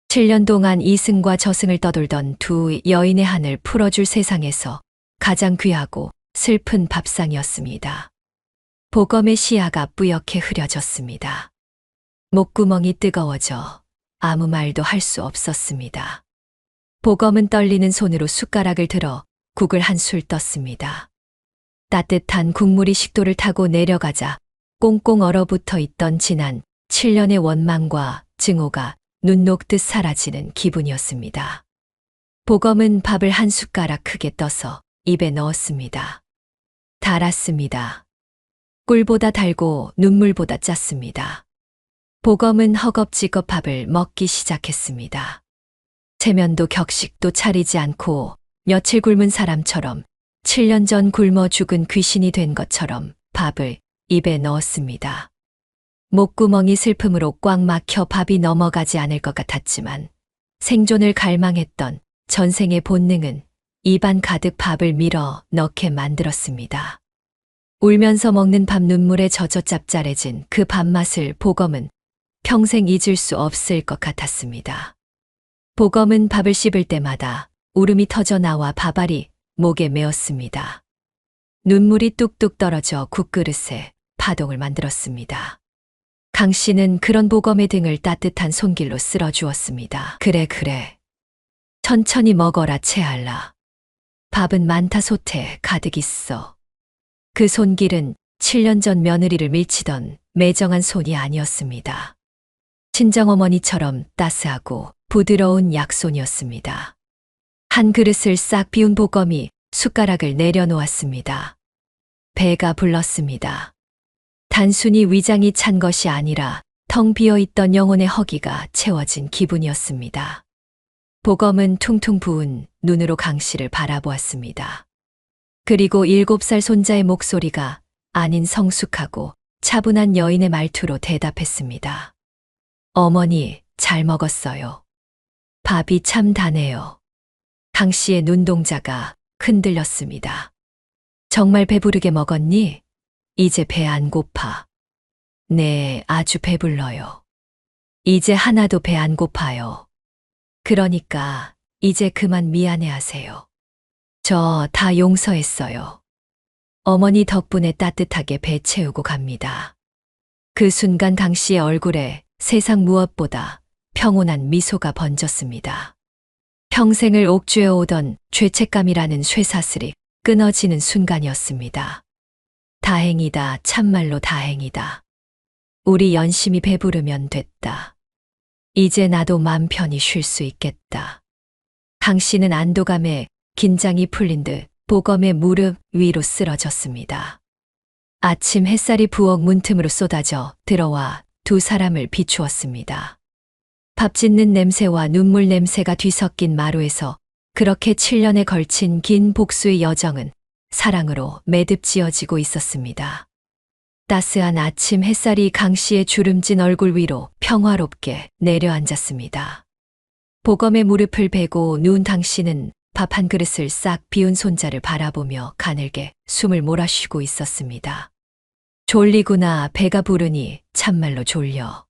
7년 동안 이승과 저승을 떠돌던 두 여인의 한을 풀어줄 세상에서 가장 귀하고 슬픈 밥상이었습니다. 보검의 시야가 뿌옇게 흐려졌습니다. 목구멍이 뜨거워져 아무 말도 할 수 없었습니다. 보검은 떨리는 손으로 숟가락을 들어 국을 한 술 떴습니다. 따뜻한 국물이 식도를 타고 내려가자 꽁꽁 얼어붙어 있던 지난 7년의 원망과 증오가 눈 녹듯 사라지는 기분이었습니다. 보검은 밥을 한 숟가락 크게 떠서 입에 넣었습니다. 달았습니다. 꿀보다 달고 눈물보다 짰습니다. 보검은 허겁지겁 밥을 먹기 시작했습니다. 체면도 격식도 차리지 않고 며칠 굶은 사람처럼 7년 전 굶어 죽은 귀신이 된 것처럼 밥을 입에 넣었습니다. 목구멍이 슬픔으로 꽉 막혀 밥이 넘어가지 않을 것 같았지만 생존을 갈망했던 전생의 본능은 입안 가득 밥을 밀어 넣게 만들었습니다. 울면서 먹는 밥 눈물에 젖어 짭짤해진 그 밥맛을 보검은 평생 잊을 수 없을 것 같았습니다. 보검은 밥을 씹을 때마다 울음이 터져 나와 밥알이 목에 메었습니다. 눈물이 뚝뚝 떨어져 국그릇에 파동을 만들었습니다. 강 씨는 그런 보검의 등을 따뜻한 손길로 쓸어주었습니다. 그래. 천천히 먹어라 채알라. 밥은 많다 솥에 가득 있어. 그 손길은 7년 전 며느리를 밀치던 매정한 손이 아니었습니다. 친정어머니처럼 따스하고 부드러운 약손이었습니다. 한 그릇을 싹 비운 보검이 숟가락을 내려놓았습니다. 배가 불렀습니다. 단순히 위장이 찬 것이 아니라 텅 비어있던 영혼의 허기가 채워진 기분이었습니다. 보검은 퉁퉁 부은 눈으로 강 씨를 바라보았습니다. 그리고 7살 손자의 목소리가 아닌 성숙하고 차분한 여인의 말투로 대답했습니다. 어머니, 잘 먹었어요. 밥이 참 다네요. 강 씨의 눈동자가 흔들렸습니다. 정말 배부르게 먹었니? 이제 배 안 고파. 네, 아주 배불러요. 이제 하나도 배 안 고파요. 그러니까 이제 그만 미안해하세요. 저 다 용서했어요. 어머니 덕분에 따뜻하게 배 채우고 갑니다. 그 순간 강 씨의 얼굴에 세상 무엇보다 평온한 미소가 번졌습니다. 평생을 옥죄어 오던 죄책감이라는 쇠사슬이 끊어지는 순간이었습니다. 다행이다, 참말로 다행이다. 우리 연심이 배부르면 됐다. 이제 나도 맘 편히 쉴 수 있겠다. 강 씨는 안도감에 긴장이 풀린 듯 보검의 무릎 위로 쓰러졌습니다. 아침 햇살이 부엌 문틈으로 쏟아져 들어와 두 사람을 비추었습니다. 밥 짓는 냄새와 눈물 냄새가 뒤섞인 마루에서 그렇게 7년에 걸친 긴 복수의 여정은 사랑으로 매듭지어지고 있었습니다. 따스한 아침 햇살이 강 씨의 주름진 얼굴 위로 평화롭게 내려앉았습니다. 보검의 무릎을 베고 누운 당 씨는 밥 한 그릇을 싹 비운 손자를 바라보며 가늘게 숨을 몰아쉬고 있었습니다. 졸리구나, 배가 부르니 참말로 졸려.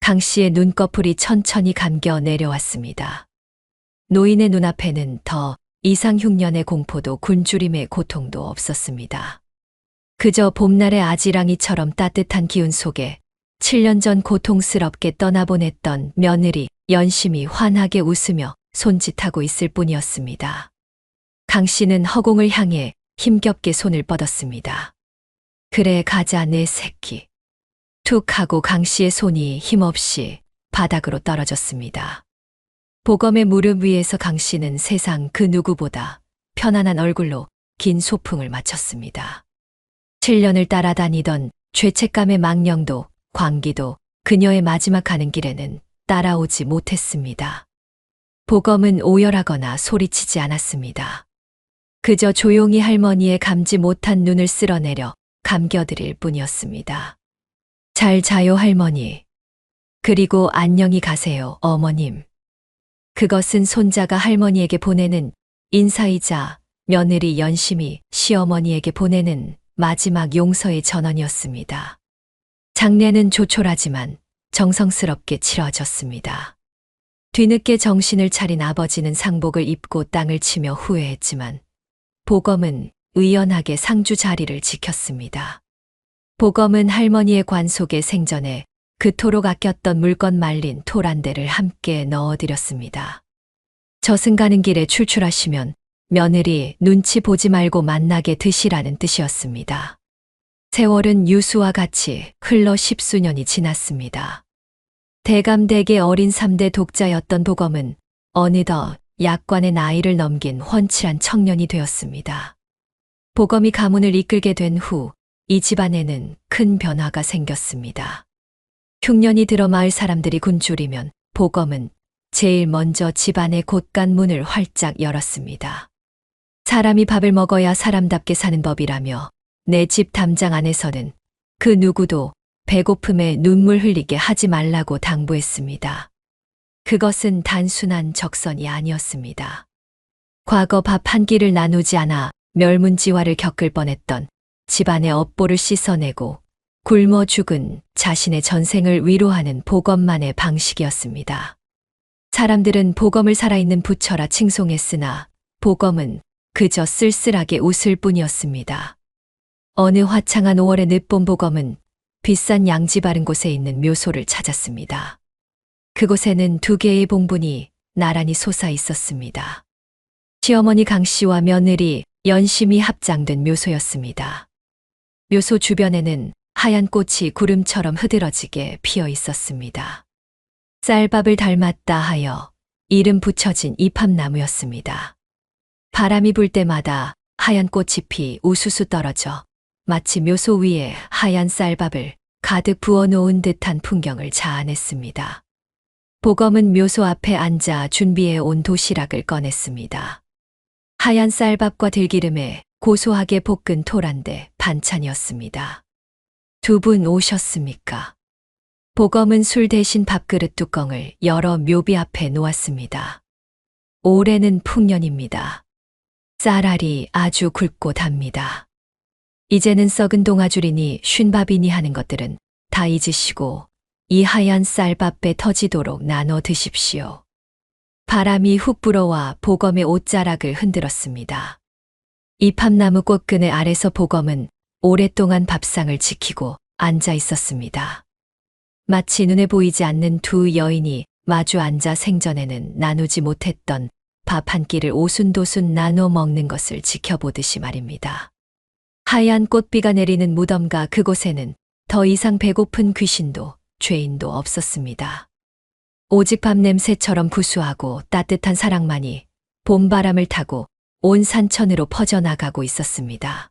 강 씨의 눈꺼풀이 천천히 감겨 내려왔습니다. 노인의 눈앞에는 더 이상 흉년의 공포도 굶주림의 고통도 없었습니다. 그저 봄날의 아지랑이처럼 따뜻한 기운 속에 7년 전 고통스럽게 떠나보냈던 며느리 연심이 환하게 웃으며 손짓하고 있을 뿐이었습니다. 강 씨는 허공을 향해 힘겹게 손을 뻗었습니다. 그래, 가자 내 새끼. 툭 하고 강 씨의 손이 힘없이 바닥으로 떨어졌습니다. 보검의 무릎 위에서 강 씨는 세상 그 누구보다 편안한 얼굴로 긴 소풍을 마쳤습니다. 7년을 따라다니던 죄책감의 망령도 광기도 그녀의 마지막 가는 길에는 따라오지 못했습니다. 보검은 오열하거나 소리치지 않았습니다. 그저 조용히 할머니의 감지 못한 눈을 쓸어내려 감겨드릴 뿐이었습니다. 잘 자요 할머니. 그리고 안녕히 가세요 어머님. 그것은 손자가 할머니에게 보내는 인사이자 며느리 연심이 시어머니에게 보내는 마지막 용서의 전언이었습니다. 장례는 조촐하지만 정성스럽게 치러졌습니다. 뒤늦게 정신을 차린 아버지는 상복을 입고 땅을 치며 후회했지만 보검은 의연하게 상주 자리를 지켰습니다. 보검은 할머니의 관 속에 생전에 그토록 아꼈던 물건 말린 토 한 대를 함께 넣어드렸습니다. 저승 가는 길에 출출하시면 며느리 눈치 보지 말고 만나게 드시라는 뜻이었습니다. 세월은 유수와 같이 흘러 10수년이 지났습니다. 대감되게 어린 3대 독자였던 보검은 어느덧 약관의 나이를 넘긴 훤칠한 청년이 되었습니다. 보검이 가문을 이끌게 된 후 이 집안에는 큰 변화가 생겼습니다. 흉년이 들어 마을 사람들이 굶주리면 보검은 제일 먼저 집안의 곳간 문을 활짝 열었습니다. 사람이 밥을 먹어야 사람답게 사는 법이라며 내 집 담장 안에서는 그 누구도 배고픔에 눈물 흘리게 하지 말라고 당부했습니다. 그것은 단순한 적선이 아니었습니다. 과거 밥 한 끼를 나누지 않아 멸문지화를 겪을 뻔했던 집안의 업보를 씻어내고 굶어 죽은 자신의 전생을 위로하는 보검만의 방식이었습니다. 사람들은 보검을 살아있는 부처라 칭송했으나 보검은 그저 쓸쓸하게 웃을 뿐이었습니다. 어느 화창한 5월의 늦봄 보검은 비싼 양지 바른 곳에 있는 묘소를 찾았습니다. 그곳에는 2개의 봉분이 나란히 솟아 있었습니다. 시어머니 강 씨와 며느리 연심이 합장된 묘소였습니다. 묘소 주변에는 하얀 꽃이 구름처럼 흐드러지게 피어 있었습니다. 쌀밥을 닮았다 하여 이름 붙여진 이팝나무였습니다. 바람이 불 때마다 하얀 꽃잎이 우수수 떨어져 마치 묘소 위에 하얀 쌀밥을 가득 부어놓은 듯한 풍경을 자아냈습니다. 보검은 묘소 앞에 앉아 준비해 온 도시락을 꺼냈습니다. 하얀 쌀밥과 들기름에 고소하게 볶은 토란대 반찬이었습니다. 2분 오셨습니까? 보검은 술 대신 밥그릇 뚜껑을 열어 묘비 앞에 놓았습니다. 올해는 풍년입니다. 쌀알이 아주 굵고 답니다. 이제는 썩은 동아줄이니 쉰밥이니 하는 것들은 다 잊으시고 이 하얀 쌀밥에 터지도록 나눠 드십시오. 바람이 훅 불어와 보검의 옷자락을 흔들었습니다. 이팝나무 꽃그네 아래서 보검은 오랫동안 밥상을 지키고 앉아 있었습니다. 마치 눈에 보이지 않는 두 여인이 마주 앉아 생전에는 나누지 못했던 밥 한 끼를 오순도순 나눠 먹는 것을 지켜보듯이 말입니다. 하얀 꽃비가 내리는 무덤가 그곳에는 더 이상 배고픈 귀신도 죄인도 없었습니다. 오직 밥 냄새처럼 구수하고 따뜻한 사랑만이 봄바람을 타고 온 산천으로 퍼져나가고 있었습니다.